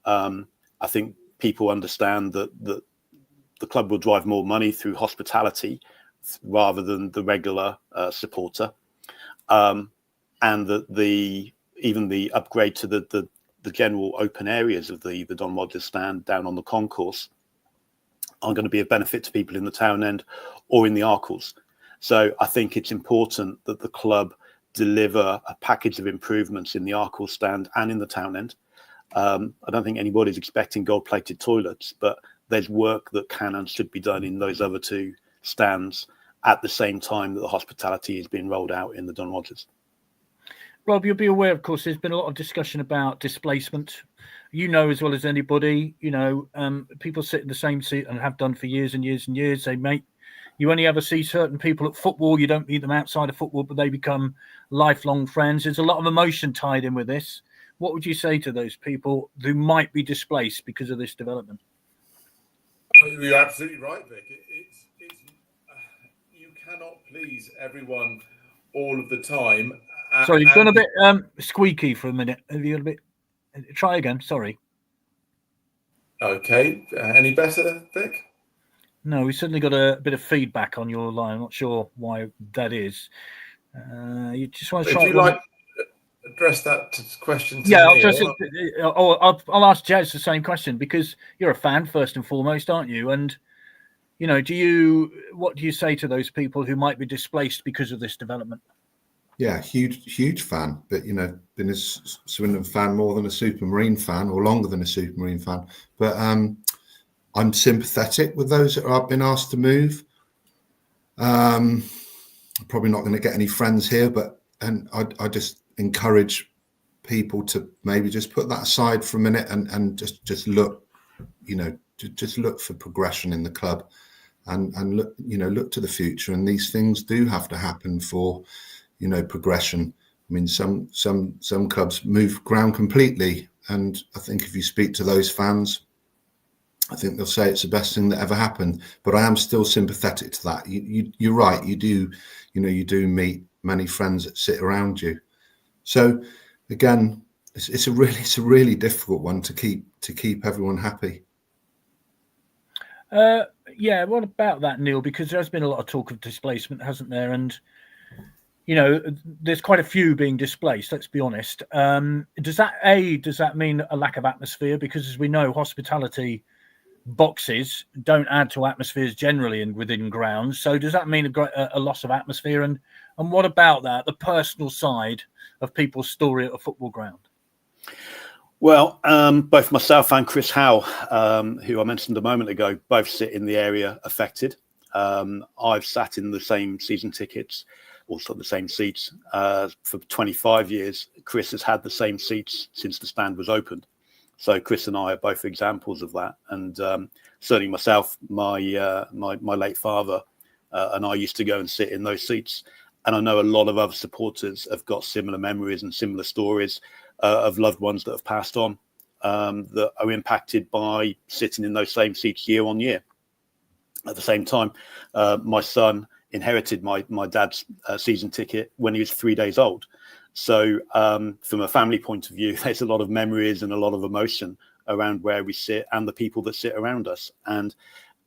I think people understand that the club will drive more money through hospitality rather than the regular supporter, and that even the upgrade to the general open areas of the Don Rogers stand down on the concourse are going to be of benefit to people in the town end or in the Arkles. So I think it's important that the club deliver a package of improvements in the Arkles stand and in the town end. I don't think anybody's expecting gold-plated toilets, but there's work that can and should be done in those other two stands at the same time that the hospitality is being rolled out in the Don Rogers. Rob, you'll be aware, of course, there's been a lot of discussion about displacement. As well as anybody, people sit in the same seat and have done for years and years and years. You only ever see certain people at football. You don't meet them outside of football, but they become lifelong friends. There's a lot of emotion tied in with this. What would you say to those people who might be displaced because of this development? You're absolutely right, Vic. It's you cannot please everyone all of the time. Sorry, you've gone a bit squeaky for a minute. Have you got a bit? Try again. Sorry. Okay. Any better, Vic? No, we certainly got a bit of feedback on your line. I'm not sure why that is. You just want to try. Would you like address that question to me? I'll ask Jez the same question, because you're a fan first and foremost, aren't you? And what do you say to those people who might be displaced because of this development? Yeah, huge fan, but been a Swindon fan more than a Supermarine fan, or longer than a Supermarine fan. But I'm sympathetic with those that have been asked to move. I'm probably not going to get any friends here, and I just encourage people to maybe just put that aside for a minute and just look, just look for progression in the club, and look to the future. And these things do have to happen for progression. I mean, some clubs move ground completely, and I think if you speak to those fans, I think they'll say it's the best thing that ever happened. But I am still sympathetic to that. You're right. You do meet many friends that sit around you. So again, it's a really difficult one to keep everyone happy. What about that, Neil? Because there's been a lot of talk of displacement, hasn't there? And there's quite a few being displaced, let's be honest. Does that mean a lack of atmosphere? Because as we know, hospitality boxes don't add to atmospheres generally and within grounds. So does that mean a loss of atmosphere? And what about that, the personal side of people's story at a football ground? Well, both myself and Chris Howe, who I mentioned a moment ago, both sit in the area affected. I've sat in the same season tickets, also the same seats, for 25 years. Chris has had the same seats since the stand was opened. So Chris and I are both examples of that. And certainly myself, my late father and I used to go and sit in those seats. And I know a lot of other supporters have got similar memories and similar stories of loved ones that have passed on, that are impacted by sitting in those same seats year on year. At the same time, my son inherited my dad's season ticket when he was 3 days old. So from a family point of view, there's a lot of memories and a lot of emotion around where we sit and the people that sit around us. And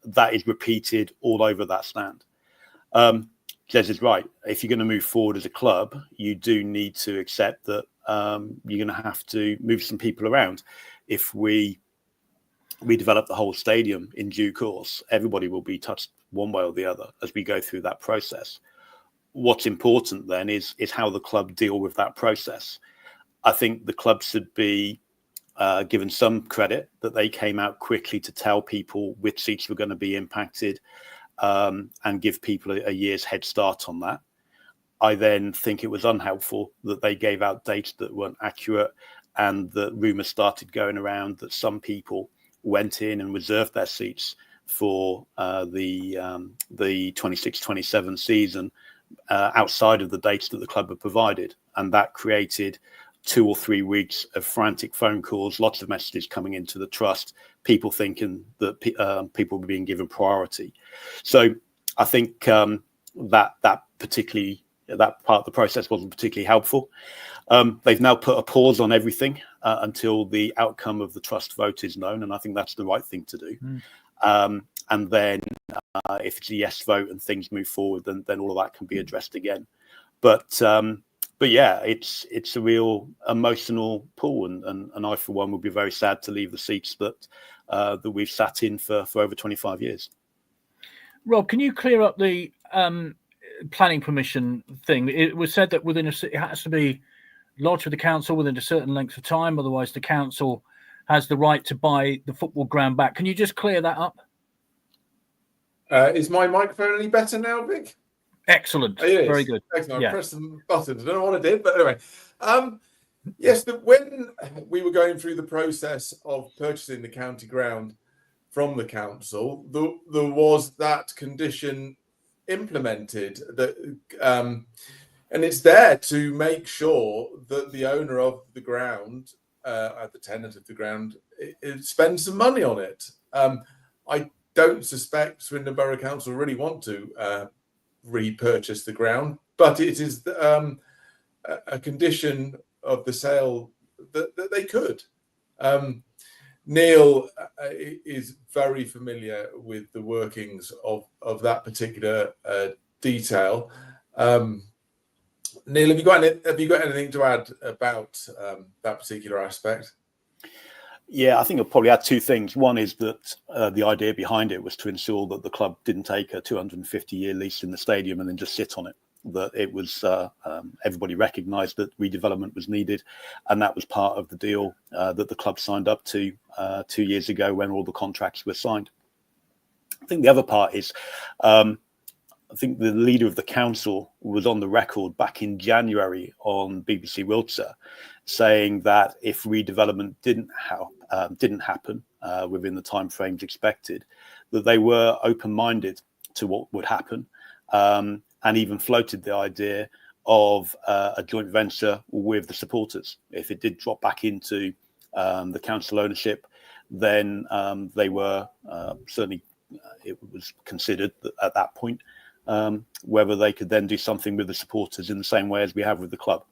that is repeated all over that stand. Jez is right. If you're going to move forward as a club, you do need to accept that you're going to have to move some people around. If we develop the whole stadium in due course, everybody will be touched one way or the other as we go through that process. What's important then is how the club deal with that process. I think the club should be given some credit that they came out quickly to tell people which seats were going to be impacted, and give people a year's head start on that. I then think it was unhelpful that they gave out dates that weren't accurate, and the rumours started going around that some people went in and reserved their seats for the 26-27 season outside of the dates that the club had provided. And that created 2 or 3 weeks of frantic phone calls, lots of messages coming into the trust, people thinking that people were being given priority. So I think that part of the process wasn't particularly helpful. They've now put a pause on everything until the outcome of the trust vote is known, and I think that's the right thing to do. And then if it's a yes vote and things move forward, then all of that can be addressed again. But yeah, it's a real emotional pull, and I for one would be very sad to leave the seats that we've sat in for over 25 years. Rob, can you clear up the planning permission thing? It was said that it has to be lodged with the council within a certain length of time, otherwise the council has the right to buy the football ground back. Can you just clear that up? Is my microphone any better now, Vic? Excellent. Very good. Excellent. I pressed the button. I don't know what I did, but anyway. Yes, when we were going through the process of purchasing the county ground from the council, there was that condition implemented that, and it's there to make sure that the owner of the ground, the tenant of the ground, it spends some money on it. I don't suspect Swindon Borough Council really want to repurchase the ground, but it is a condition of the sale that they could. Neil is very familiar with the workings of that particular detail. Neil, have you got anything to add about that particular aspect? Yeah, I think I'll probably add 2 things. One is that the idea behind it was to ensure that the club didn't take a 250-year lease in the stadium and then just sit on it. That it was everybody recognised that redevelopment was needed, and that was part of the deal that the club signed up to 2 years ago when all the contracts were signed. I think the other part is I think the leader of the council was on the record back in January on BBC Wiltshire saying that if redevelopment didn't happen within the timeframes expected, that they were open-minded to what would happen, and even floated the idea of a joint venture with the supporters. If it did drop back into the council ownership, then they were certainly, it was considered at that point whether they could then do something with the supporters in the same way as we have with the club.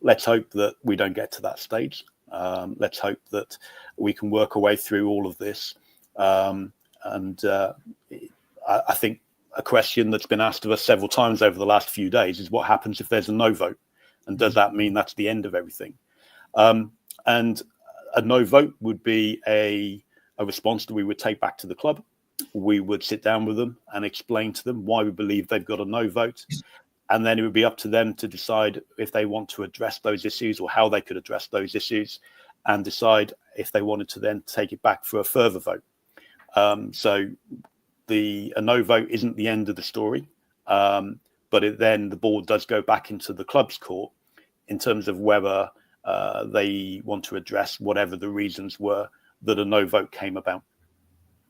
Let's hope that we don't get to that stage. Let's hope that we can work our way through all of this. I think a question that's been asked of us several times over the last few days is what happens if there's a no vote? And does that mean that's the end of everything? And a no vote would be a response that we would take back to the club. We would sit down with them and explain to them why we believe they've got a no vote. And then it would be up to them to decide if they want to address those issues or how they could address those issues, and decide if they wanted to then take it back for a further vote. So a no vote isn't the end of the story, but then the ball does go back into the club's court in terms of whether they want to address whatever the reasons were that a no vote came about.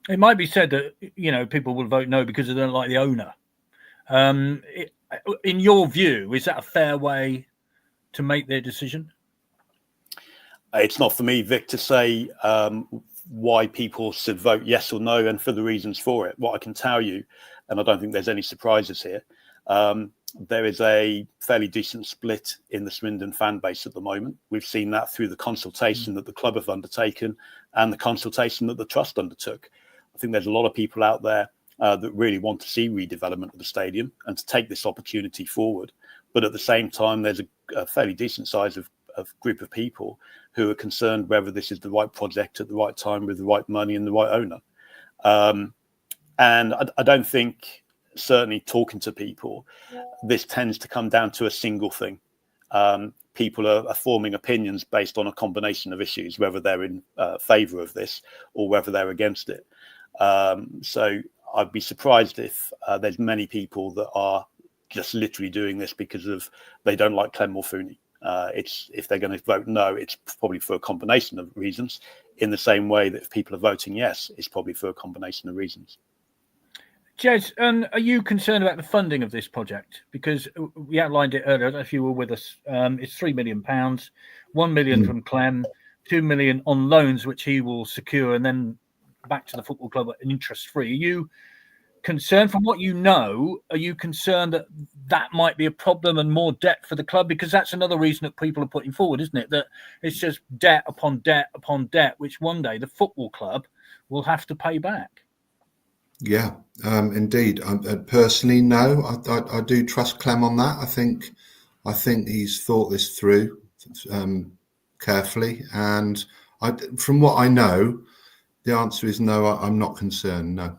It might be said that, you know, people will vote no because they don't like the owner. In your view, is that a fair way to make their decision? It's not for me, Vic, to say why people should vote yes or no and for the reasons for it. What I can tell you, and I don't think there's any surprises here, there is a fairly decent split in the Swindon fan base at the moment. We've seen that through the consultation that the club have undertaken and the consultation that the trust undertook. I think there's a lot of people out there that really want to see redevelopment of the stadium and to take this opportunity forward. But at the same time, there's a fairly decent size of group of people who are concerned whether this is the right project at the right time with the right money and the right owner. And I don't think, certainly talking to people, this tends to come down to a single thing. People are forming opinions based on a combination of issues, whether they're in favour of this or whether they're against it. So I'd be surprised if there's many people that are just literally doing this because they don't like Clem Morfuni. If they're going to vote no, it's probably for a combination of reasons, in the same way that if people are voting yes, it's probably for a combination of reasons. Jez, are you concerned about the funding of this project? Because we outlined it earlier, I don't know if you were with us. It's £3 million, 1 million from Clem, 2 million on loans, which he will secure, and then back to the football club at interest-free. Are you concerned, from what you know, are you concerned that that might be a problem and more debt for the club? Because that's another reason that people are putting forward, isn't it? That it's just debt upon debt upon debt, which one day the football club will have to pay back. Yeah, indeed. Personally, no, I do trust Clem on that. I think he's thought this through carefully, and from what I know, the answer is no. I'm not concerned. No.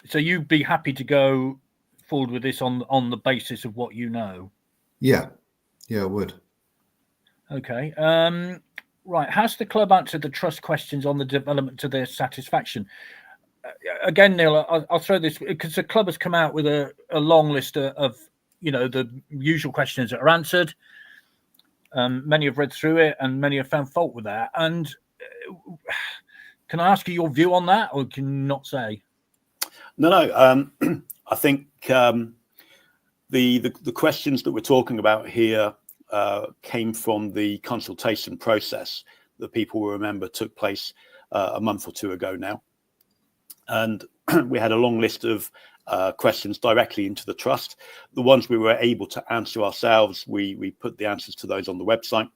So you'd be happy to go forward with this on the basis of what you know? Yeah, I would. Okay. Right. Has the club answered the trust questions on the development to their satisfaction? Again, Neil, I'll throw this because the club has come out with a long list of, you know, the usual questions that are answered. Many have read through it and many have found fault with that. And can I ask you your view on that, or can you not say? No. I think the questions that we're talking about here came from the consultation process that people will remember took place a month or two ago now. And we had a long list of questions directly into the trust. The ones we were able to answer ourselves, we put the answers to those on the website.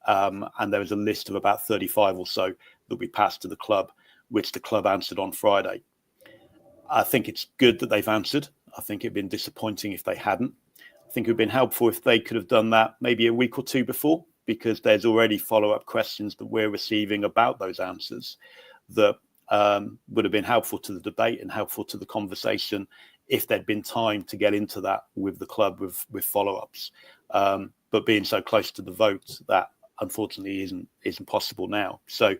And there was a list of about 35 or so that we passed to the club, which the club answered on Friday. I think it's good that they've answered. I think it'd been disappointing if they hadn't. I think it would have been helpful if they could have done that maybe a week or two before, because there's already follow-up questions that we're receiving about those answers that would have been helpful to the debate and helpful to the conversation if there'd been time to get into that with the club with follow-ups. But being so close to the vote, that unfortunately isn't possible now. So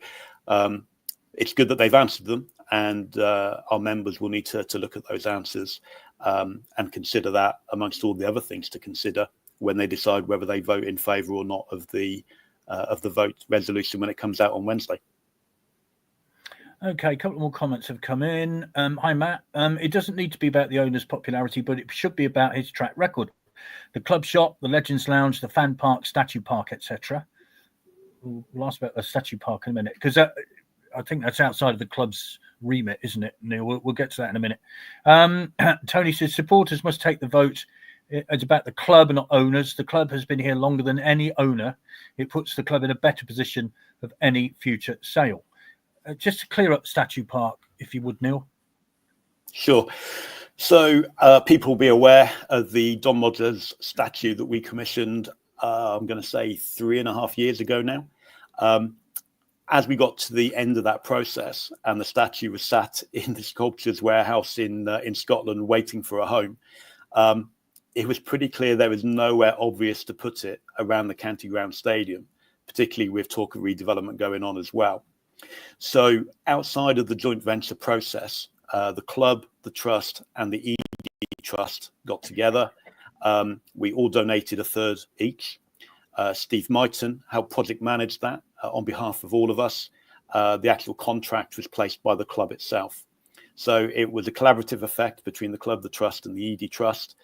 it's good that they've answered them, and our members will need to look at those answers and consider that amongst all the other things to consider when they decide whether they vote in favour or not of the vote resolution when it comes out on Wednesday. Okay, a couple more comments have come in. Hi, Matt. It doesn't need to be about the owner's popularity, but it should be about his track record. The club shop, the Legends Lounge, the fan park, statue park, etc. We'll ask about the statue park in a minute, because I think that's outside of the club's remit, isn't it, Neil? We'll get to that in a minute. Tony says supporters must take the vote. It's about the club and not owners. The club has been here longer than any owner. It puts the club in a better position of any future sale. Just to clear up Statue Park, if you would, Neil. Sure. So people will be aware of the Don Rogers statue that we commissioned, I'm going to say 3.5 years ago now. As we got to the end of that process and the statue was sat in the sculptures warehouse in Scotland waiting for a home, it was pretty clear there was nowhere obvious to put it around the county ground stadium, particularly with talk of redevelopment going on as well. So outside of the joint venture process, the club, the trust and the ED trust got together. We all donated a third each. Steve Myton helped project manage that on behalf of all of us. The actual contract was placed by the club itself. So it was a collaborative effect between the club, the trust and the ED trust.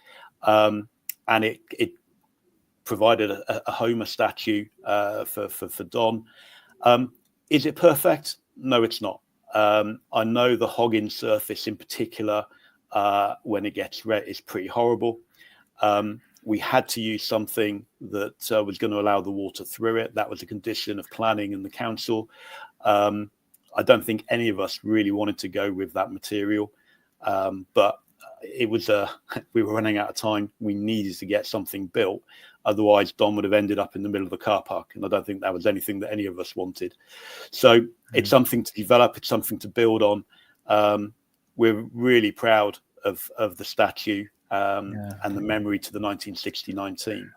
And it provided a home, a statue for Don. Is it perfect? No, it's not. I know the hogging surface in particular, when it gets wet, is pretty horrible. We had to use something that was going to allow the water through it. That was a condition of planning and the council. I don't think any of us really wanted to go with that material, but it was we were running out of time. We needed to get something built. Otherwise, Don would have ended up in the middle of the car park. And I don't think that was anything that any of us wanted. So it's something to develop. It's something to build on. We're really proud of the statue and the memory to the 1969 team.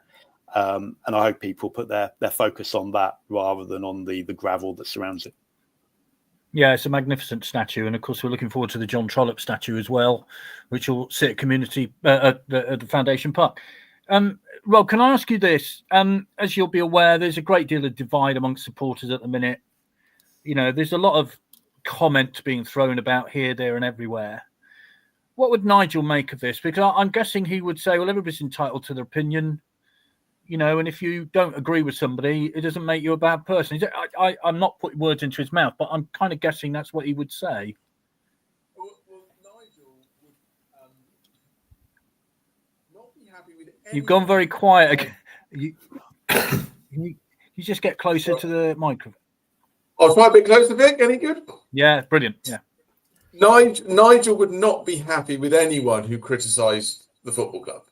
And I hope people put their focus on that rather than on the gravel that surrounds it. Yeah, it's a magnificent statue, and of course we're looking forward to the John Trollope statue as well, which will sit at community at the Foundation Park. Rob, can I ask you this? As you'll be aware, there's a great deal of divide amongst supporters at the minute. You know, there's a lot of comment being thrown about here, there, and everywhere. What would Nigel make of this? Because I'm guessing he would say, well, everybody's entitled to their opinion. You know, and if you don't agree with somebody, it doesn't make you a bad person. I'm not putting words into his mouth, but I'm kind of guessing that's what he would say. Well, Nigel would not be happy with anything. You've gone very quiet again. You just get closer to the microphone. I'll try a bit closer, Vic. Any good? Yeah, brilliant. Yeah. Nigel would not be happy with anyone who criticised the football club.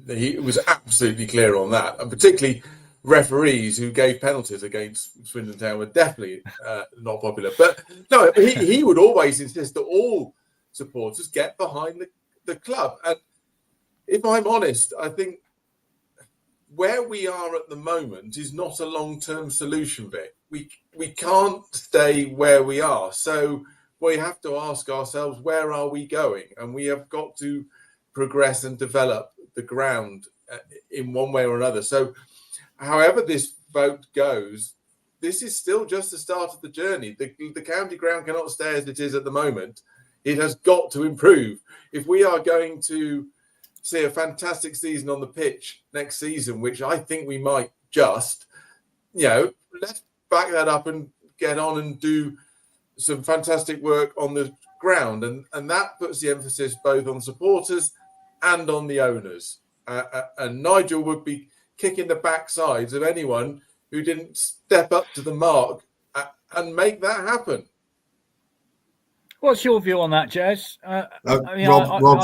He was absolutely clear on that, and particularly referees who gave penalties against Swindon Town were definitely not popular. But no, he would always insist that all supporters get behind the club. And if I'm honest, I think where we are at the moment is not a long-term solution, Vic. We can't stay where we are. So we have to ask ourselves, where are we going? And we have got to progress and develop the ground in one way or another. So however this vote goes, this is still just the start of the journey. The county ground cannot stay as it is at the moment. It has got to improve. If we are going to see a fantastic season on the pitch next season, which I think we might just, let's back that up and get on and do some fantastic work on the ground. And that puts the emphasis both on supporters and on the owners. And Nigel would be kicking the backsides of anyone who didn't step up to the mark and make that happen. What's your view on that, Jez? Rob,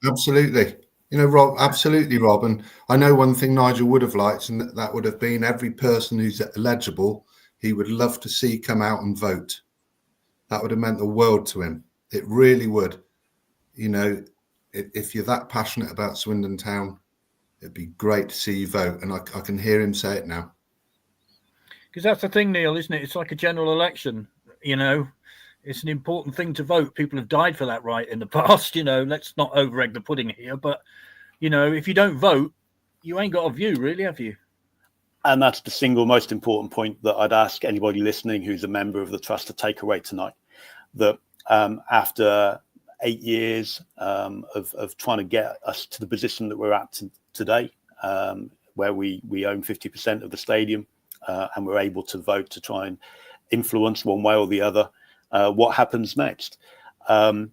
absolutely. Rob, absolutely, Rob. And I know one thing Nigel would have liked, and that would have been every person who's eligible, he would love to see come out and vote. That would have meant the world to him. It really would. If you're that passionate about Swindon Town, it'd be great to see you vote. And I can hear him say it now. Because that's the thing, Neil, isn't it? It's like a general election, It's an important thing to vote. People have died for that right in the past, Let's not over-egg the pudding here. But, if you don't vote, you ain't got a view, really, have you? And that's the single most important point that I'd ask anybody listening who's a member of the trust to take away tonight. That after 8 years of trying to get us to the position that we're at today, where we own 50% of the stadium and we're able to vote to try and influence one way or the other what happens next. I've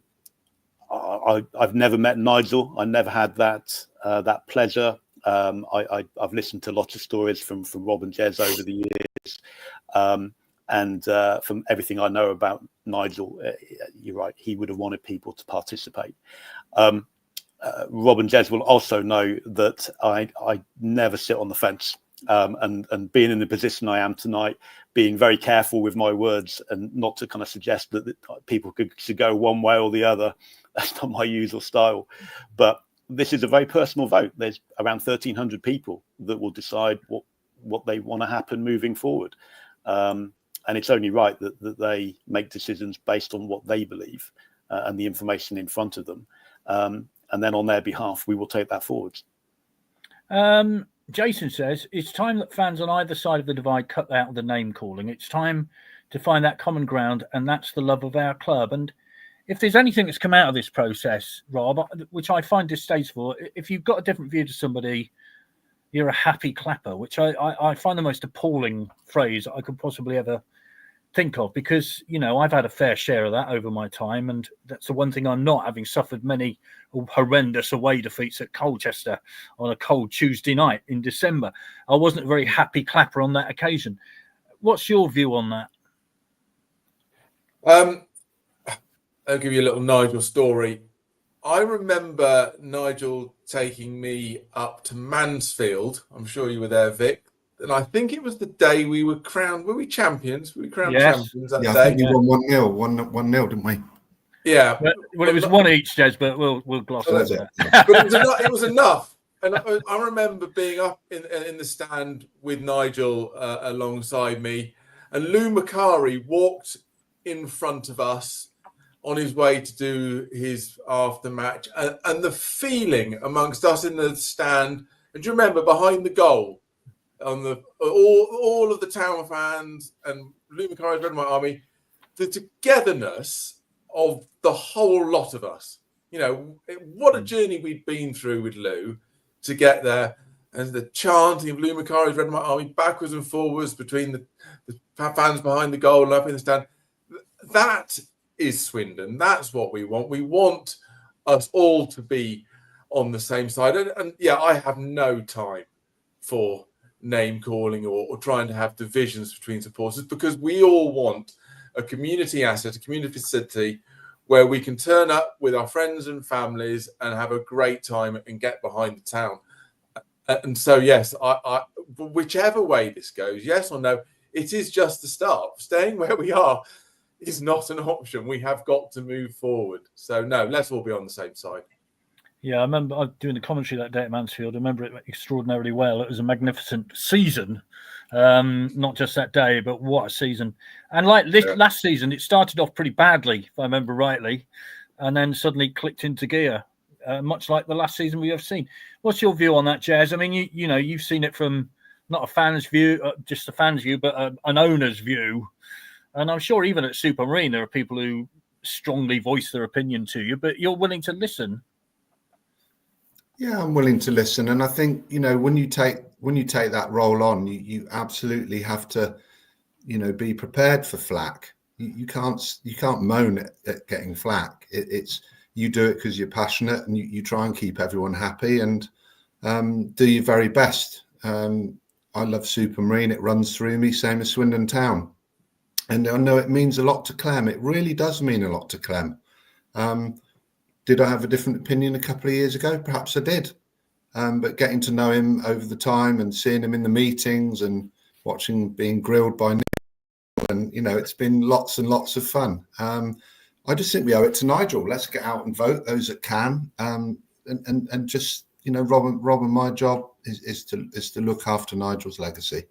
never met Nigel. I never had that pleasure. I've listened to lots of stories from Rob and Jez over the years. And from everything I know about Nigel, you're right, he would have wanted people to participate. Rob and Jez will also know that I never sit on the fence. And being in the position I am tonight, being very careful with my words and not to kind of suggest that people should go one way or the other. That's not my usual style. But this is a very personal vote. There's around 1,300 people that will decide what they want to happen moving forward. And it's only right that they make decisions based on what they believe and the information in front of them. And then on their behalf, we will take that forwards. Jason says, it's time that fans on either side of the divide cut out the name calling. It's time to find that common ground, and that's the love of our club. And if there's anything that's come out of this process, Rob, which I find distasteful, if you've got a different view to somebody, you're a happy clapper, which I find the most appalling phrase I could possibly ever think of, because, you know, I've had a fair share of that over my time, and that's the one thing I'm not, having suffered many horrendous away defeats at Colchester on a cold Tuesday night in December. I wasn't a very happy clapper on that occasion. What's your view on that? I'll give you a little Nigel story. I remember Nigel taking me up to Mansfield. I'm sure you were there, Vic. And I think it was the day we were crowned. Were we champions? Were we crowned champions that day? I think we won 1-0, didn't we? Yeah. Well, it was one each, Des, but we'll gloss over that. But it was enough. And I remember being up in the stand with Nigel alongside me, and Lou Macari walked in front of us on his way to do his after match, and the feeling amongst us in the stand. And do you remember behind the goal? On the all of the town fans and Lou Macari's Red and White Army, the togetherness of the whole lot of us. You know, what a journey we'd been through with Lou to get there, and the chanting of Lou Macari's Red and White Army backwards and forwards between the fans behind the goal and up in the stand. That is Swindon. That's what we want. We want us all to be on the same side. And yeah, I have no time for name calling or trying to have divisions between supporters, because we all want a community asset, a community facility where we can turn up with our friends and families and have a great time and get behind the town. And so, yes, I whichever way this goes, yes or no, it is just the start. Staying where we are is not an option. We have got to move forward. So, no, let's all be on the same side. Yeah, I remember doing the commentary that day at Mansfield. I remember it extraordinarily well. It was a magnificent season, not just that day, but what a season. And like last season, it started off pretty badly, if I remember rightly, and then suddenly clicked into gear, much like the last season we have seen. What's your view on that, Jazz? I mean, you know, you've seen it from not a fan's view, just a fan's view, but an owner's view. And I'm sure even at Supermarine, there are people who strongly voice their opinion to you, but you're willing to listen. Yeah, I'm willing to listen, and I think, you know, when you take that role on, you absolutely have to, you know, be prepared for flack. You can't moan at getting flack. It's you do it because you're passionate, and you try and keep everyone happy and do your very best. I love Supermarine; it runs through me, same as Swindon Town, and I know it means a lot to Clem. It really does mean a lot to Clem. Did I have a different opinion a couple of years ago? Perhaps I did. But getting to know him over the time and seeing him in the meetings and watching being grilled by Neil, and, you know, it's been lots and lots of fun. I just think we owe it to Nigel. Let's get out and vote, those that can. And just, you know, Rob and my job is to look after Nigel's legacy.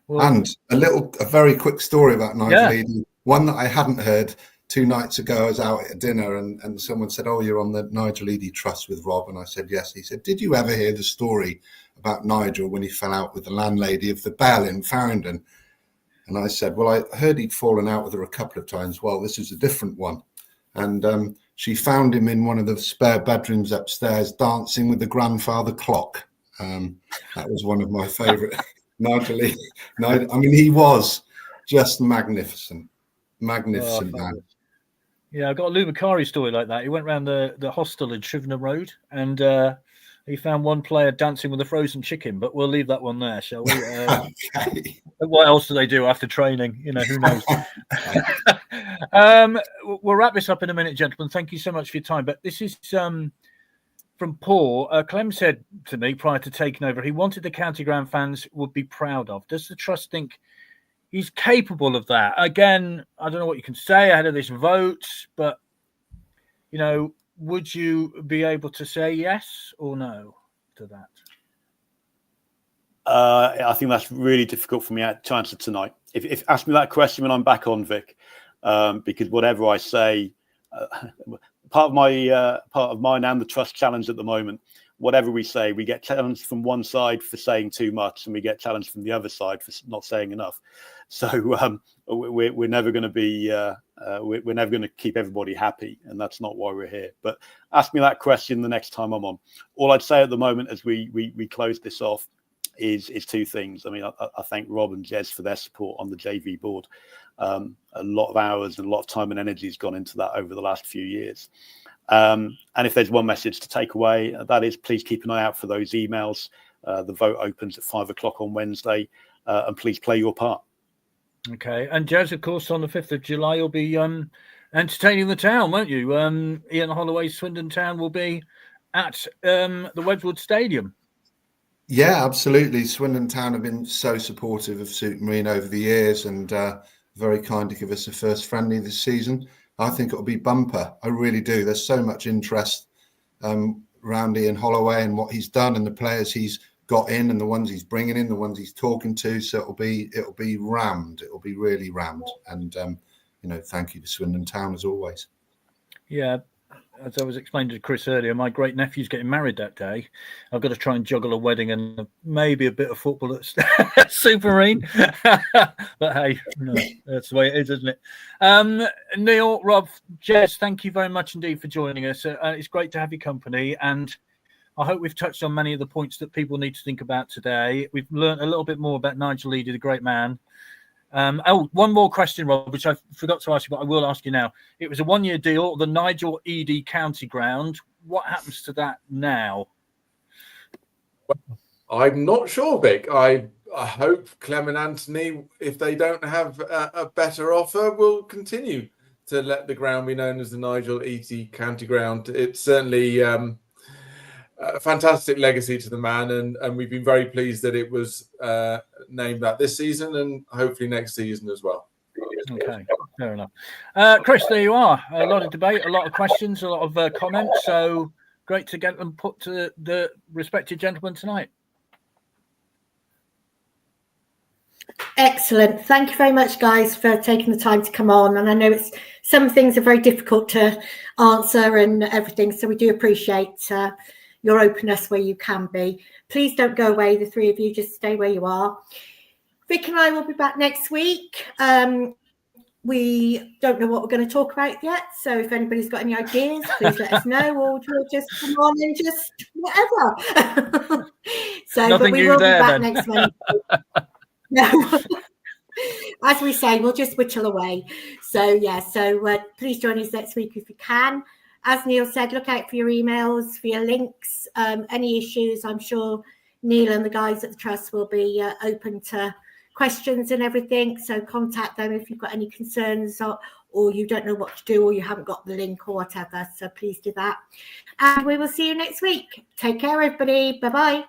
Well, and a very quick story about Nigel Eady, one that I hadn't heard. 2 nights ago, I was out at dinner and someone said, "Oh, you're on the Nigel Eady Trust with Rob." And I said, "Yes." He said, "Did you ever hear the story about Nigel when he fell out with the landlady of the Bell in Farringdon?" And I said, "Well, I heard he'd fallen out with her a couple of times." "Well, this is a different one." And she found him in one of the spare bedrooms upstairs dancing with the grandfather clock. That was one of my favourite. Nigel Eady. I mean, he was just magnificent man. Yeah, I got a Lou Macari story like that. He went around the hostel in Shrivenham Road, and he found one player dancing with a frozen chicken, but we'll leave that one there, shall we? Okay. What else do they do after training? You know, who knows? We'll wrap this up in a minute, gentlemen. Thank you so much for your time. But this is from Paul. Clem said to me prior to taking over, he wanted the county ground fans would be proud of. Does the trust think he's capable of that? Again, I don't know what you can say ahead of this vote, but, you know, would you be able to say yes or no to that? I think that's really difficult for me to answer tonight. If ask me that question when I'm back on, Vic, because whatever I say, part of mine and the trust challenge at the moment, whatever we say, we get challenged from one side for saying too much, and we get challenged from the other side for not saying enough. So we're never going to be we're never going to keep everybody happy, and that's not why we're here. But ask me that question the next time I'm on. All I'd say at the moment as we close this off is two things. I mean, I thank Rob and Jez for their support on the JV board. A lot of hours and a lot of time and energy has gone into that over the last few years. And if there's one message to take away, that is, please keep an eye out for those emails. The vote opens at 5 o'clock on Wednesday, and please play your part. Okay. And Jez, of course, on the 5th of July, you'll be entertaining the town, won't you? Ian Holloway's Swindon Town will be at the Wedgwood Stadium. Yeah, absolutely. Swindon Town have been so supportive of Supermarine over the years, and very kind to give us a first friendly this season. I think it'll be bumper. I really do. There's so much interest around Ian Holloway and what he's done, and the players he's got in, and the ones he's bringing in, the ones he's talking to. So it'll be rammed. It'll be really rammed. And you know, thank you to Swindon Town as always. Yeah. As I was explaining to Chris earlier, my great nephew's getting married that day. I've got to try and juggle a wedding and maybe a bit of football at Supermarine. But hey, no, that's the way it is, isn't it? Neil, Rob, Jez, thank you very much indeed for joining us. It's great to have your company, and I hope we've touched on many of the points that people need to think about today. We've learned a little bit more about Nigel Eady, the great man. One more question, Rob, which I forgot to ask you, but I will ask you now. It was a one-year deal, the Nigel Eady County Ground. What happens to that now? Well, I'm not sure, Vic. I hope Clem and Anthony, if they don't have a better offer, will continue to let the ground be known as the Nigel Eady County Ground. It's certainly a fantastic legacy to the man, and we've been very pleased that it was named that this season and hopefully next season as well. Okay, fair enough. Chris, there you are. A lot of debate, a lot of questions, a lot of comments. So great to get them put to the respected gentlemen tonight. Excellent. Thank you very much, guys, for taking the time to come on. And I know some things are very difficult to answer and everything, so we do appreciate your openness where you can be. Please don't go away, the three of you, just stay where you are. Vic and I will be back next week. We don't know what we're going to talk about yet, so if anybody's got any ideas, please let us know, or we'll just come on and just whatever. But we will be back next Wednesday. No. As we say, we'll just whittle away. So yeah, please join us next week if you can. As Neil said, look out for your emails, for your links, any issues. I'm sure Neil and the guys at the Trust will be open to questions and everything. So contact them if you've got any concerns or you don't know what to do or you haven't got the link or whatever. So please do that. And we will see you next week. Take care, everybody. Bye-bye.